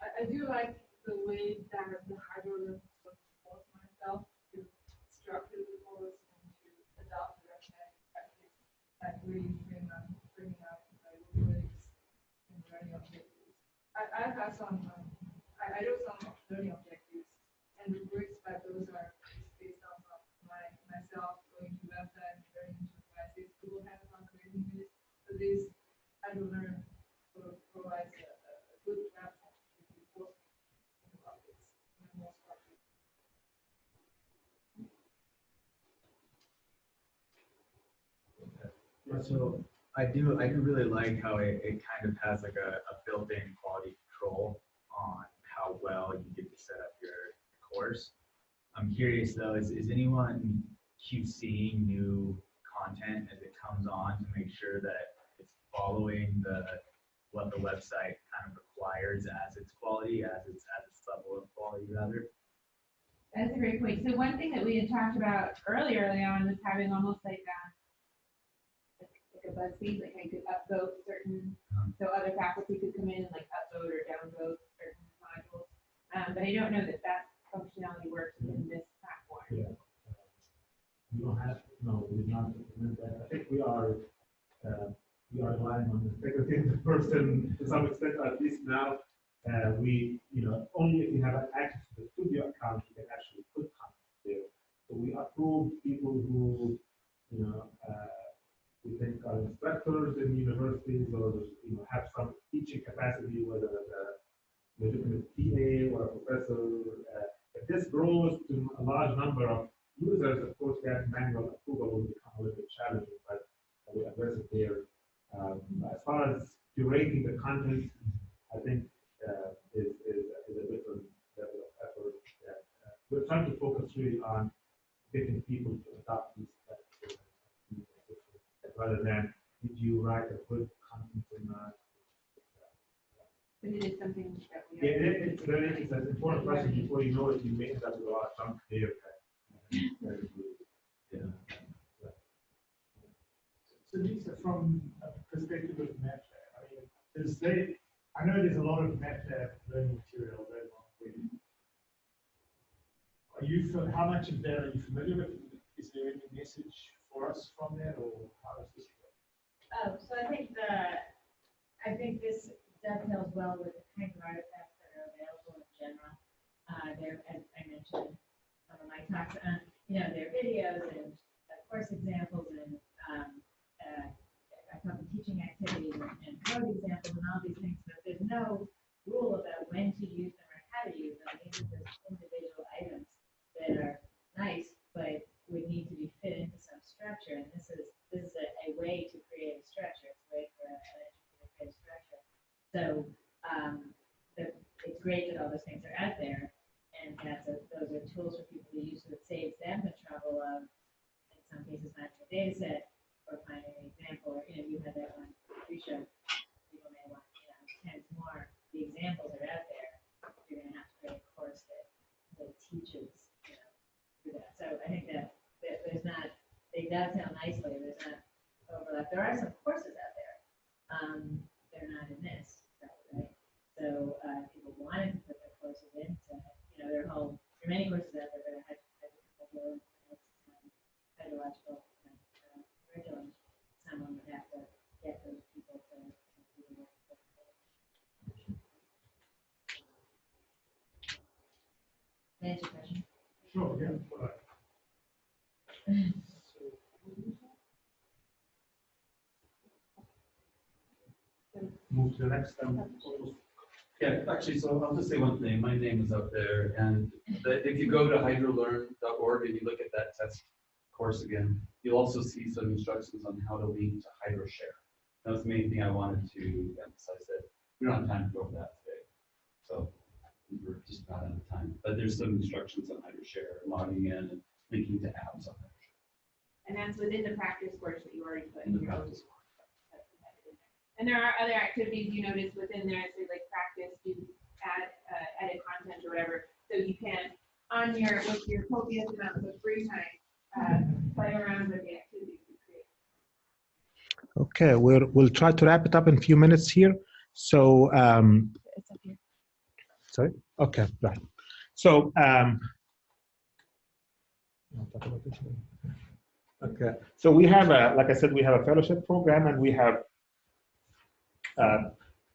M: I do like the way that the HydroLearn supports myself to structure the course and to adopt the recommended practice, like really bringing up rubrics and learning objectives. I have some, I do some learning objectives and rubrics, but those are based on myself going to website and learning to devices. People have fun creating this. So this HydroLearn sort of provides a good platform to force me about this in a more structured.
G: So I do really like how it kind of has like a built-in quality control on how well you get to set up your course. I'm curious though, is anyone QCing new content as it comes on to make sure that it's following what the website kind of requires as its quality, as its level of quality rather?
D: That's a great point. So one thing that we had talked about early on was having almost like a BuzzFeed, like I could upvote certain, so other faculty could come in and like upvote or downvote certain modules. But I don't know that functionality works in this platform.
B: Yeah. We don't have, no, we did not implement that. I think we are relying on the secretary person to some extent, at least now. Only if you have access to the studio account, you can actually put content there. So we approve people who, we think are instructors in universities or, have some teaching capacity, whether as a legitimate TA or a professor. If this grows to a large number of users, of course, that manual approval will become a little bit challenging, but we address it there. As far as curating the content, I think is a different level of effort. We're trying to focus really on getting people to adopt these practices rather than did you write a good content or not.
D: But it is something that we
B: It's an important question. Before you know it, you may end up with a lot of junk there.
A: So Lisa, from a perspective of MATLAB, I know there's a lot of MATLAB learning material available on the web. How much of that are you familiar with? Is there any message for us from that, or how does this work?
H: Oh, so I think this dovetails well with the kinds of artifacts that are available in general. There, as I mentioned, some of my talks, there are videos and course examples and a couple teaching activities and code examples and all these things, but there's no rule about when to use them or how to use them. These are just individual items that are nice, but would need to be fit into some structure. And this is a way to create a structure. It's a way for an educator to create a structure. those things are out there. And those are tools for people to use, so it saves them the trouble of, in some cases, finding a data set or finding an example, or, you had that one pre-show. People may want, 10 more. The examples are out there. You're gonna have to create a course that teaches, through that. So I think that there's not, they dovetail nicely, there's not overlap. There are some courses out there. They're not in this, right? So people wanted to put their courses in, there are many courses out there that are hydrological curriculum. Someone would have to get those people to do the work. Can I answer your question?
A: Sure, yeah.
I: Move to the next one.
C: Yeah, actually, so I'll just say one thing. My name is up there, and if you go to hydrolearn.org and you look at that test course again, you'll also see some instructions on how to link to HydroShare. That was the main thing I wanted to emphasize, that we don't have time to go over that today. So we're just not out of time. But there's some instructions on HydroShare, logging in and linking to apps on HydroShare.
D: And that's within the practice course that you already put
C: In
D: in
C: the
D: your
C: practice.
D: And there are other activities you notice within there, so like practice, do edit content or whatever. So you can, with your copious amounts of free time, play around with the activities you create.
I: Okay, we'll try to wrap it up in a few minutes here. So,
K: It's up here.
I: sorry? Okay, right. So, okay. So we have, like I said, we have a fellowship program, and we have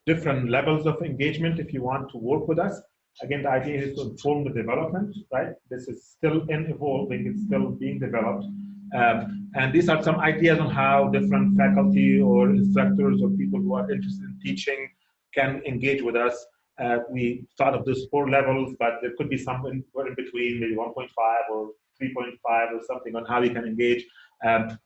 I: different levels of engagement if you want to work with us. Again, the idea is to inform the development, right? This is still evolving, it's still being developed. And these are some ideas on how different faculty or instructors or people who are interested in teaching can engage with us. We thought of those 4 levels, but there could be some in between, maybe 1.5 or 3.5 or something on how we can engage.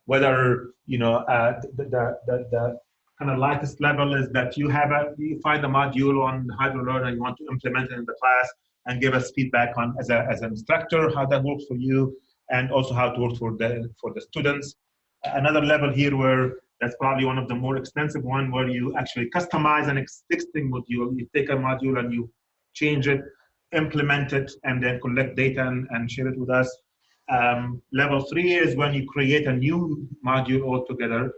I: Whether, the kind of lightest level is that you find a module on HydroLearn and you want to implement it in the class and give us feedback on as an instructor how that works for you, and also how it works for the students. Another level here where that's probably one of the more extensive one, where you actually customize an existing module. You take a module and you change it, implement it, and then collect data and share it with us. Level 3 is when you create a new module altogether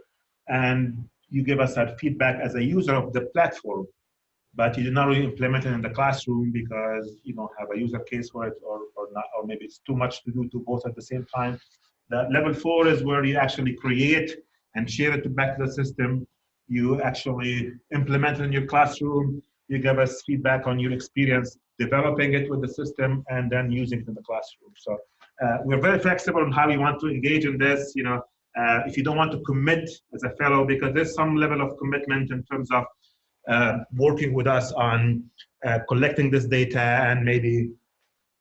I: and you give us that feedback as a user of the platform, but you do not really implement it in the classroom because you don't have a user case for it, or not, or maybe it's too much to do to both at the same time. The level 4 is where you actually create and share it back to the system. You actually implement it in your classroom. You give us feedback on your experience developing it with the system and then using it in the classroom. So we're very flexible on how we want to engage in this. If you don't want to commit as a fellow, because there's some level of commitment in terms of working with us on collecting this data and maybe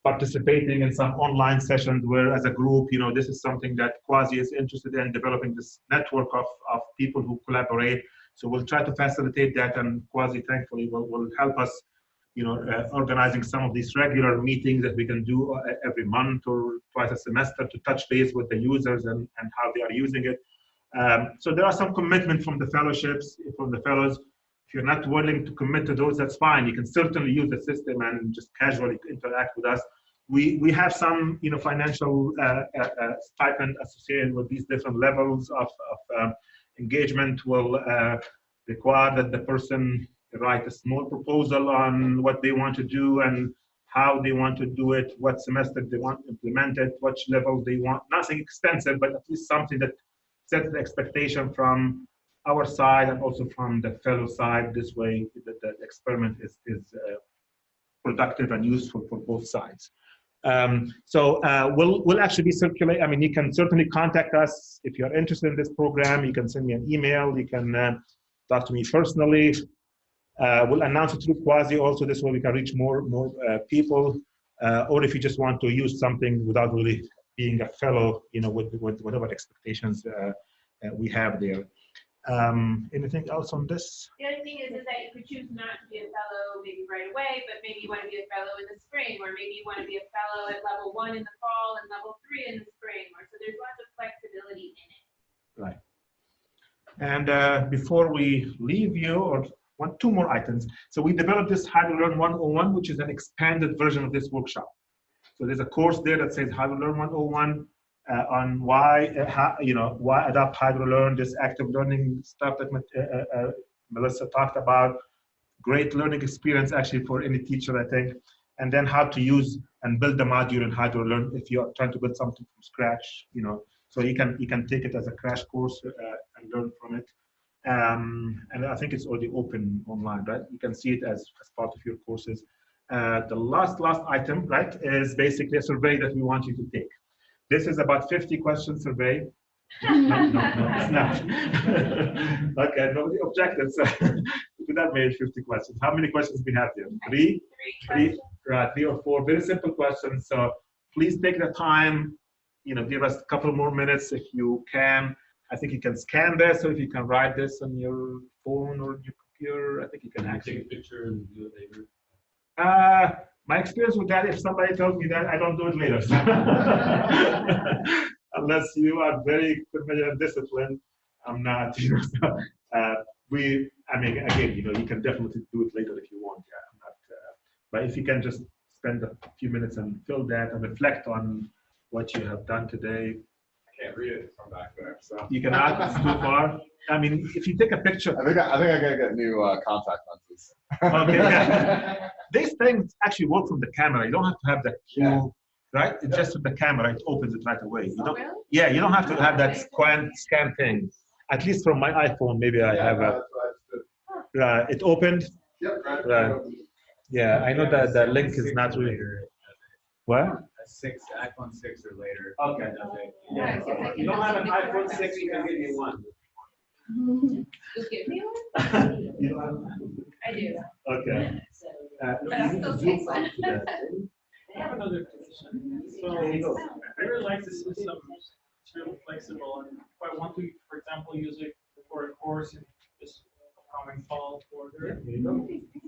I: participating in some online sessions where as a group, this is something that Quasi is interested in, developing this network of people who collaborate. So we'll try to facilitate that, and Quasi thankfully will help us, organizing some of these regular meetings that we can do every month or twice a semester to touch base with the users and how they are using it. So there are some commitment from the fellowships, from the fellows. If you're not willing to commit to those, that's fine. You can certainly use the system and just casually interact with us. We have some, financial stipend associated with these different levels of engagement. Will require that the person write a small proposal on what they want to do and how they want to do it, what semester they want to implement it, which level they want. Nothing extensive, but at least something that sets the expectation from our side and also from the fellow side. This way, the experiment is productive and useful for both sides. We'll actually be circulating. I mean, you can certainly contact us if you're interested in this program. You can send me an email. You can talk to me personally. We'll announce it through Quasi also. This way we can reach more people. Or if you just want to use something without really being a fellow, with whatever expectations we have there. Anything else on this?
D: The other thing is that you could choose not to be a fellow maybe right away, but maybe you want to be a fellow in the spring, or maybe you want to be a fellow at level 1 in the fall and level 3 in the spring, or so there's lots of flexibility in it.
I: Right. And before we leave you, or two more items. So we developed this HydroLearn 101, which is an expanded version of this workshop. So there's a course there that says HydroLearn 101 on why, why adopt HydroLearn, this active learning stuff that Melissa talked about. Great learning experience actually for any teacher, I think. And then how to use and build the module in HydroLearn if you're trying to build something from scratch, So you can take it as a crash course and learn from it. And I think it's already open online, right? You can see it as part of your courses. The last item, right, is basically a survey that we want you to take. This is about 50 question survey. No, it's not. Okay, nobody objected. So we could have made 50 questions. How many questions we have here? Three or four. Very simple questions. So please take the time. Give us a couple more minutes if you can. I think you can scan this, so if you can write this on your phone or your computer, I think you can actually
C: take a picture and do it later.
I: My experience with that, if somebody tells me that, I don't do it later. Unless you are very familiar and disciplined, I'm not. You can definitely do it later if you want. Yeah, I'm not. But if you can just spend a few minutes and fill that and reflect on what you have done today.
L: I can't read it from back there, so.
I: You cannot, it's too far. I mean, if you take a picture.
L: I think I gotta get new contact lenses.
I: Okay, yeah. These things actually work from the camera. You don't have to have the cue, right? It's just with the camera, it opens it right away. You don't, yeah, you don't have to have that scan thing. At least from my iPhone, maybe I have a. It opened.
L: Yep,
I: right. Yeah, I know that the link is not really. What?
G: iPhone 6 or later.
I: Okay. Yeah. You don't have an iPhone 6, you can give me one.
D: You give me one?
I: You don't have
D: I do.
I: Okay.
D: But I'll still take one.
F: I have another question. So I really like the system. It's really flexible, and if I want to, for example, use it for a course in this upcoming fall quarter,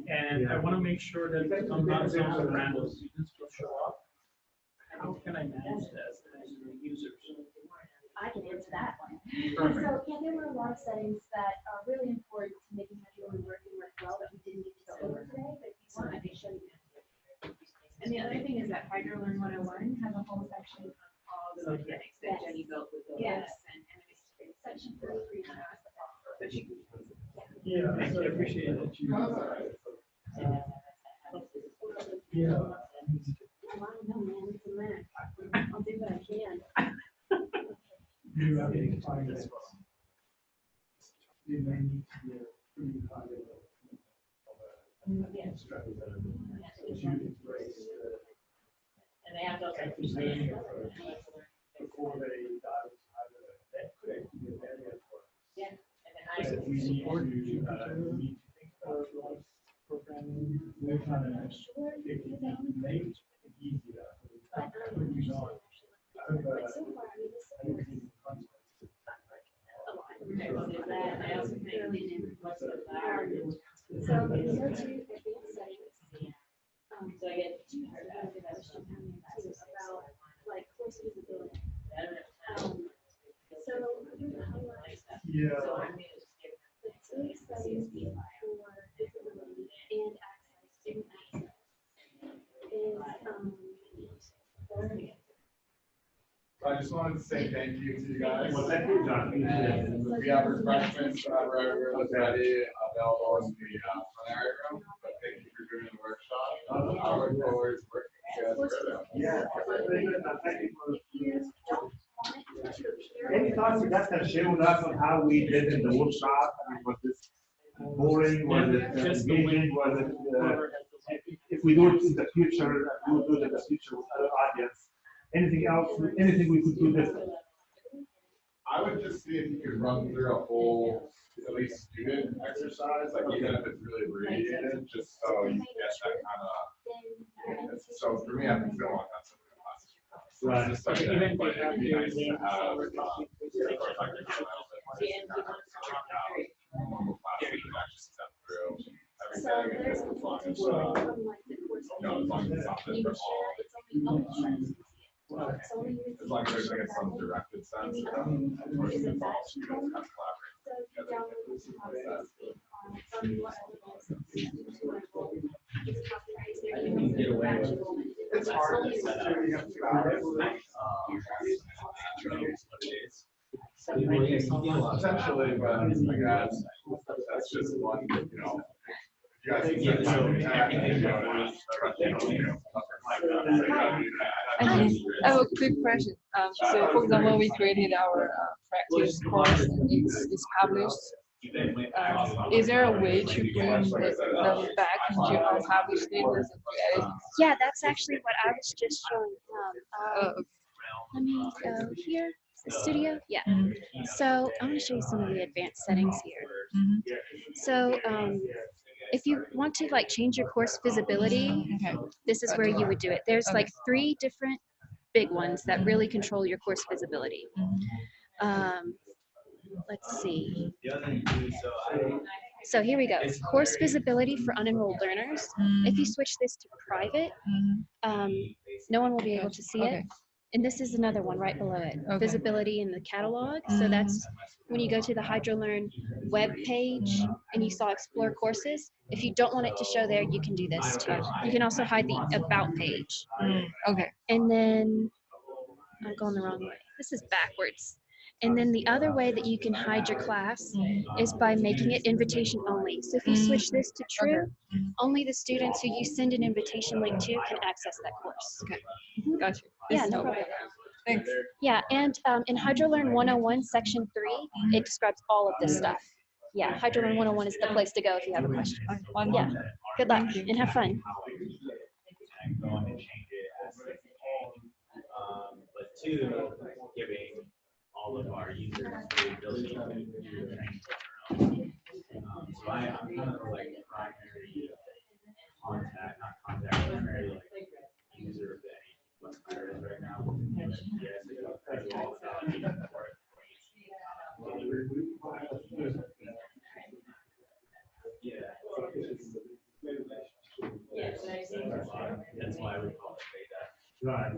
F: and I want to make sure that not some random students will show up. How can I manage that as the users?
K: I can answer that one.
F: Perfect.
K: So, yeah, there were a lot of settings that are really important to making HydroLearn work and work well that we didn't get to go over today, but if you want, I can show you.
D: And the other thing is that HydroLearn 101 has a whole section on all the mechanics that Jenny built with the
K: Yes.
D: and
K: Section 43.
F: Yeah, I appreciate it.
K: Yeah. Well, no, man, it's a Mac. I'll do what I can.
B: You have any findings? You may need to be a pretty high level of structures that are you embrace
H: And they have to.
B: active learning approach before they dive into HydroLearn. That could actually be a barrier for us.
H: Yeah.
B: So we need to think about programming, we're trying to make it easier.
H: Okay, we'll do that. I also think what's the
K: So, in order to advance settings,
H: So I get
K: about like course visibility. So,
B: Yeah.
H: So I'm gonna just give
K: the key settings for visibility and access, student access, is
L: I just wanted to say thank you to you guys.
I: Well, thank you, John.
L: And we have refreshments whenever everyone's ready, available in the front area room. But thank you for doing the workshop. I look forward to working with you guys.
I: Yeah. Thank you for
K: if you don't want it to appear.
I: any thoughts you guys can share with us on how we did in the workshop? I mean, was this boring? Was it engaging? Was it, if we do it in the future, we will do it in the future with other audience. Anything else? Anything we could do different?
L: I would just see if you could run through a whole, at least student exercise, like even if it's really abbreviated, just so you get that kind of. So for me, I think so on that.
I: Right.
L: Just like
F: Even
L: that, but
F: if they have
L: it'd be nice to
F: their
L: have. normal classes you actually step through
K: So
L: everything.
K: there's
L: As long as,
K: potentially from like the course.
L: as long as it's something for all.
K: It's only So only
L: As long as there's like some directed sense, of course, it's all students kind of collaborate together.
G: Get away with it. It's hard to set up.
L: Potentially, but I guess that's just one, you know. You guys can get
M: I have a quick question. So, for example, we created our practice course and it's published. Is there a way to bring them back into unpublished data?
K: Yeah, that's actually what I was just showing. Let me go here. The studio, yeah. So I'm going to show you some of the advanced settings here. So if you want to like change your course visibility, this is where you would do it. There's like 3 different big ones that really control your course visibility. Let's see. So here we go. Course visibility for unenrolled learners. If you switch this to private, no one will be able to see it. And this is another one right below it, visibility in the catalog. So that's when you go to the HydroLearn web page and you saw explore courses. If you don't want it to show there, you can do this too. You can also hide the about page.
M: Okay.
K: And then, I'm going the wrong way. This is backwards. And then the other way that you can hide your class is by making it invitation only. So if you switch this to true, only the students who you send an invitation link to can access that course.
M: Okay. Gotcha.
K: Yeah, no problem.
M: Thanks.
K: Yeah, and in HydroLearn 101, section 3, it describes all of this stuff. Yeah, HydroLearn 101 is the place to go if you have a question. Yeah, good luck and have fun.
G: But 2, giving all of our users the ability to do training on their own. So I'm kind of like primary contact, not contact, primary like user of what's there is right now. Yes, I do all the validation for it. That's why we call it beta.
B: Right.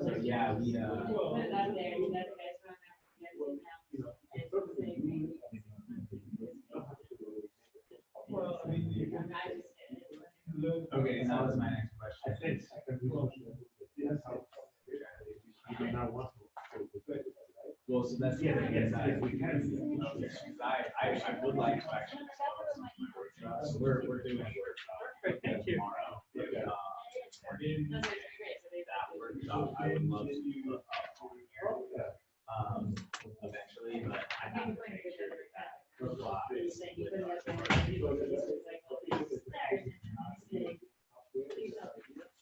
G: So yeah, we okay, and that was my next question. Well, so that's the thing is that we kind of, I would like to actually disclose my workshop. So we're doing a workshop tomorrow. That workshop, I would love to put up on here eventually, but I have to make sure that applies with our.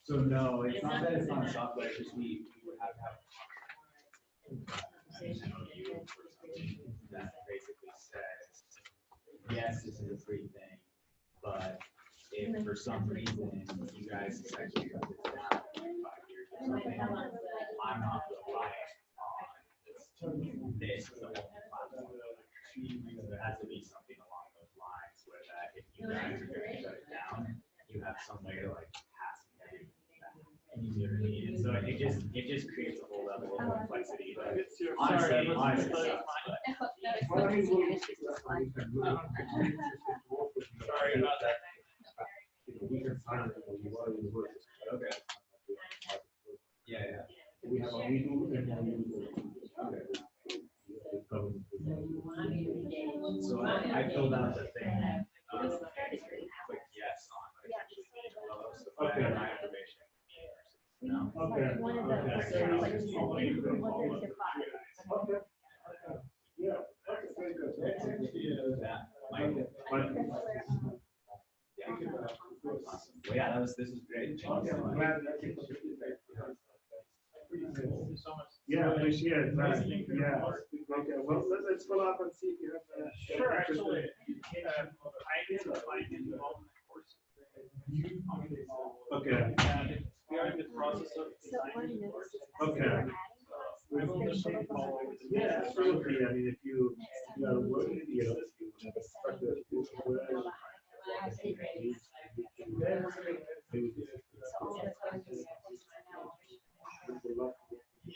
G: So no, it's not that it's not software, it's just we would have to have MOU or something that basically says, yes, this is a free thing, but if for some reason you guys essentially cut this down in 5 years or something, I'm not reliant on this as a whole platform. So it has to be something along those lines where that if you guys are going to shut it down, you have some way to like pass everything back. You see what I mean? And so it just creates a whole level of complexity. But honestly,
F: Sorry about that.
B: We can sign it when you are in the work.
G: Okay. Yeah.
B: We have a legal and
G: So I filled out the thing. Click yes on my information. No.
B: Okay.
K: One of the like you said, one of the 5.
B: Yeah. That's very good.
G: Awesome. Well, yeah, this was great.
B: I'm glad that you.
F: Thank you so much.
B: Yeah, appreciate it.
F: Thank you.
B: Yeah. Okay, well, let's follow up and see if you have.
F: Sure, actually, I did involved in the course.
B: Okay.
F: We are in the process of designing the course.
B: Okay.
F: We will just follow with the
B: Yeah, absolutely.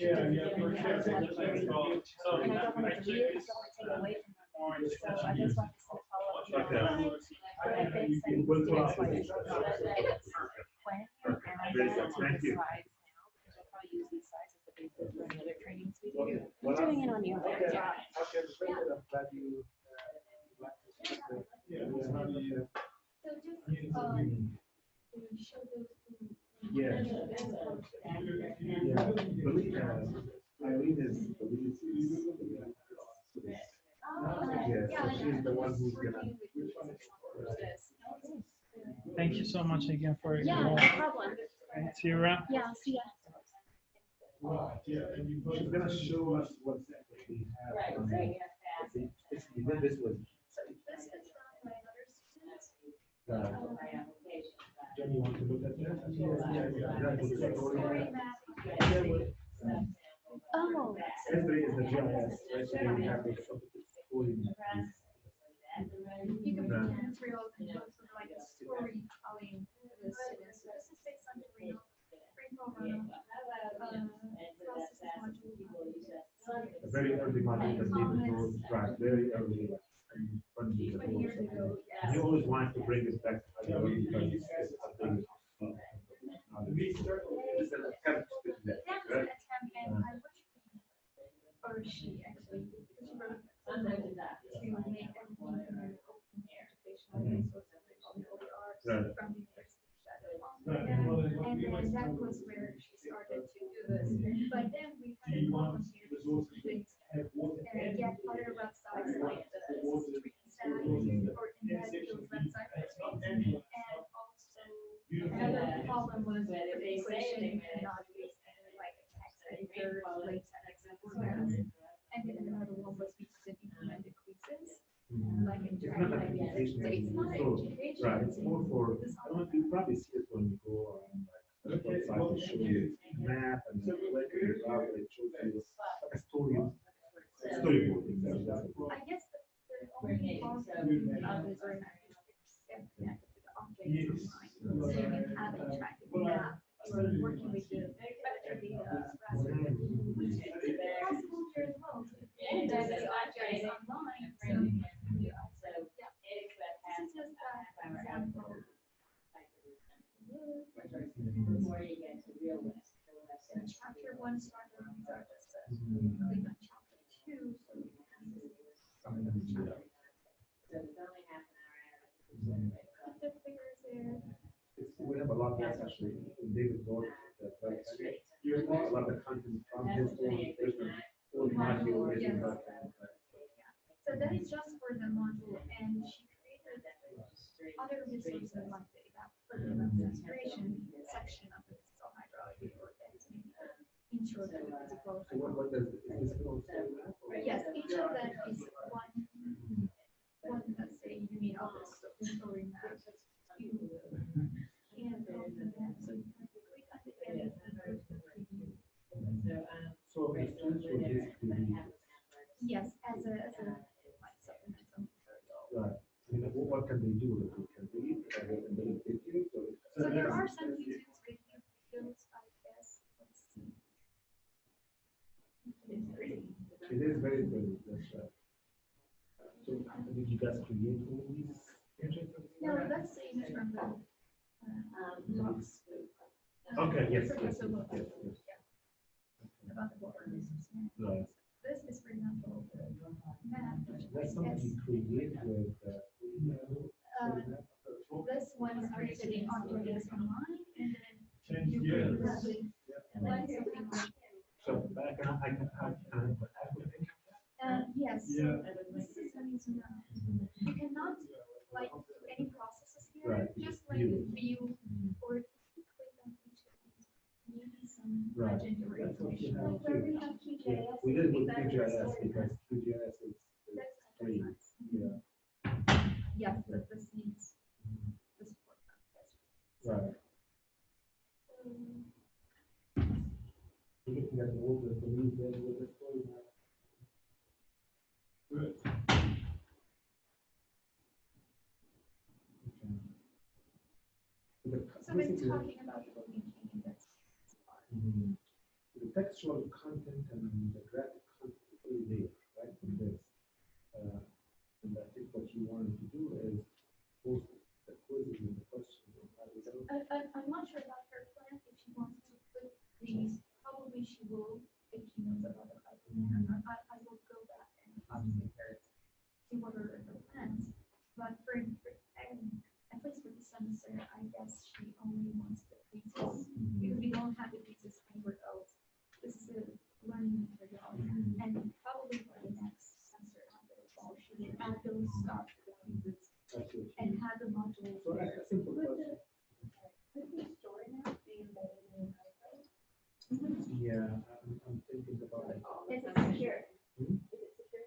A: Yeah, for sure.
K: So I don't want to delete, I don't want to take away from them. So I just want to follow up.
I: Okay.
K: When you add that to the
I: Thank you.
K: slides now, because we'll probably use these slides as the basis for any other trainings we do. I'm doing it on you.
B: Okay, I'm glad you.
E: So just, show those two.
B: Yeah. Yeah, Eileen is, yeah, so she's the one who's gonna.
F: Thank you so much again for your
K: Yeah, no
F: help.
K: problem.
F: See you around.
K: Yeah, see ya.
B: She's gonna show us what we have. This was.
E: This is done by other students.
B: Jen, you want to look at that?
E: This is a story map.
K: Oh.
B: Every is the GIS, right? So we have this story map.
E: You can put materials and go to like a storytelling for the students. So this is based on the rainfall runoff, processes module.
B: A very early model that David wrote, right, very early, like, 20 years
E: 20 years ago,
B: And he always wanted to bring it back to hydrology because it's a big. It's an attempt to do that, right?
E: Or she actually, because she wrote to make everything in an open educational resource of all the OERs
B: Right.
E: from the University of Chicago. And then that was where she started to do this. But then we had a volunteer to do things and get other websites like the Street Stat or Embed those websites. And also another problem was the equation cannot use like text editors, latex, programs. And then another one was we couldn't implement the quizzes. Like in
B: It's not an education.
E: So it's not
B: So,
E: education.
B: right, it's more for, I don't know if you probably see it when you go on like, website, it shows you map and then like, it shows you like a storyboard. Exactly.
E: I guess the only possibility of is right now is connected to the objects online. So you can have a interactive map or working with the vector data rather than, which is possible here as well. And then the objects online, so you can do that. So yeah, this is just an example. In chapter 1 started on these are just click on chapter 2, so you can put the figures there.
B: We have a lot of actually, David wrote that, right? A lot of content from his own module.
E: Yes. So that is just for the module, and she created other resources like the administration section of the physical hydrology or that is maybe intro to the physical.
B: So what does, is this also?
E: Yes, each of them is one, let's say, unit of the story map. And so you can click on the edit and go to the preview.
B: So the students will basically.
E: Yes, as a like supplemental material.
B: Right. I mean, what can they do? They can read, they can read videos, or.
E: So there are some YouTube videos, I guess. Let's see. It's pretty.
B: It is very good, that's right. So did you guys create all these?
E: No, that's the image from the blocks.
B: Okay, yes, yes,
E: So look,
B: yes, yes.
E: yeah. About the water resource management.
B: Right.
E: This is, for example, the map.
B: That's something you create with,
E: This one is created in AutoDesk Online, and then you create that with like something like.
B: so I can.
E: Yes. So this system is not, you cannot like do any processes here,
B: Right.
E: just like view or if you click on each of these, maybe some
B: Right.
E: legend or
B: That's what you
E: information.
B: have
E: Like where
B: too.
E: we have QGIS.
B: We did with
E: that is
B: QGIS
E: story
B: because
E: map.
B: QGIS is
E: That's
B: free,
E: nice.
B: yeah,
E: Yes, but this needs the support.
B: right. We're looking at the older, the new version of the story now.
A: Good.
E: So we're talking about the maintaining that.
B: The textual content
E: I'm not sure about her plan, if she wants to put these, probably she will, if she knows about the pipeline. I will go back and talk with her, see what are her plans. But at least for the semester, I guess she only wants the pieces, because we don't have the pieces anywhere else. This is the learning material, and probably for the next semester after the fall, she will add those stuff to the pieces and have the modules.
B: So a simple question.
M: Could the story map be embedded in Hydro?
B: Yeah, I'm thinking about it.
D: Is it secure?
B: Hmm?
D: Is it secure?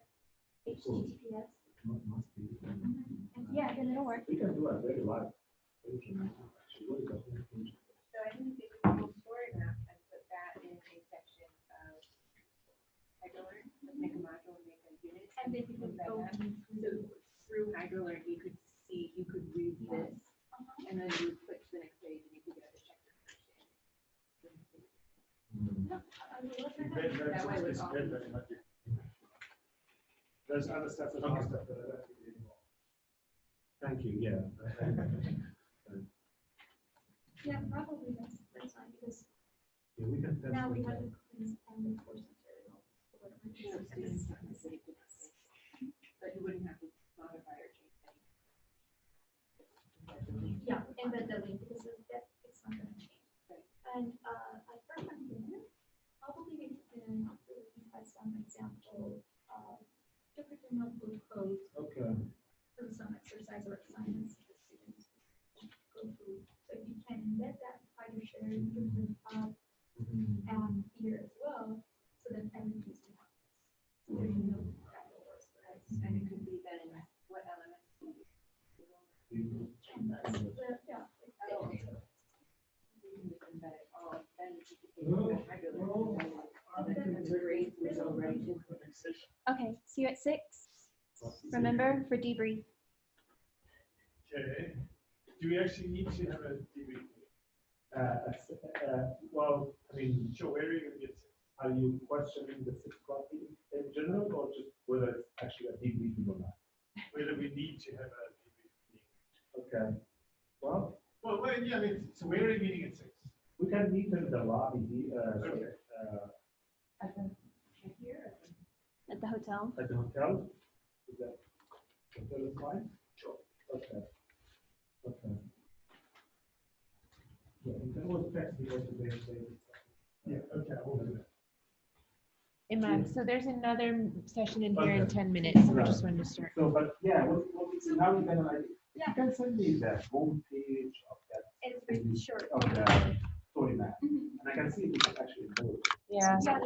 D: HTTPS?
B: Must be.
D: Yeah, then it'll work.
B: We can do a very large version. Actually, what is the whole page?
H: So I think they could do a story map and put that in a section of HydroLearn, make a module, make a unit.
E: And then you can go
H: So through HydroLearn, you could see, you could read this, and then you would click to the next page and you could get a check your understanding. That way with all.
J: There's other stuff that I don't think anymore.
B: Thank you, yeah.
E: Yeah, probably that's fine, because
B: Yeah, we can test
E: now we
B: it
E: have
B: out.
E: the quiz and the course material. or whatever it is.
H: But you wouldn't have to modify or change anything.
E: Yeah, embed the link, because it's not gonna change.
H: Right.
E: And, I recommend, probably we can release as some example, Jupyter notebook code
B: Okay.
E: for some exercise or assignments the students go through. So if you can embed that, either share it with the here as well, so that everything's one. So there's no backwards, right?
H: And it could be then what elements.
E: Canvas, yeah.
H: Oh, okay. You can just embed it all, then you can take the HydroLearn. And then the grades was already in.
K: Okay, see you at 6. Remember, for debrief.
J: Okay. Do we actually need to have a debrief? Well, I mean, sure, where are you going to get? Are you questioning the 6 o'clock meeting in general, or just whether it's actually a debriefing or not? Whether we need to have a debrief meeting. Okay. Well, yeah, I mean, so where are you meeting at 6?
B: We can meet in the lobby
J: Okay.
H: Here.
K: At the hotel.
B: at the hotel. Is that hotel is fine?
J: Sure.
B: Okay. Okay. Yeah, you can always text me what today is.
J: Yeah, okay, I will do that.
N: Imran, so there's another session in here in
B: Okay.
N: 10 minutes. So we
B: Right.
N: just wanted to start.
B: So, but yeah, now we're gonna, you can send me the home page of that.
E: It's really short.
B: Of the story map, and I can see if it's actually more.
N: Yeah.
E: Yeah,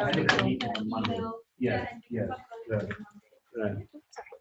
B: I didn't need it on Monday.
E: email.
B: Yes,
E: and
B: yes,
E: talk about it
B: right.
E: on Monday.
B: Right.
K: Sorry.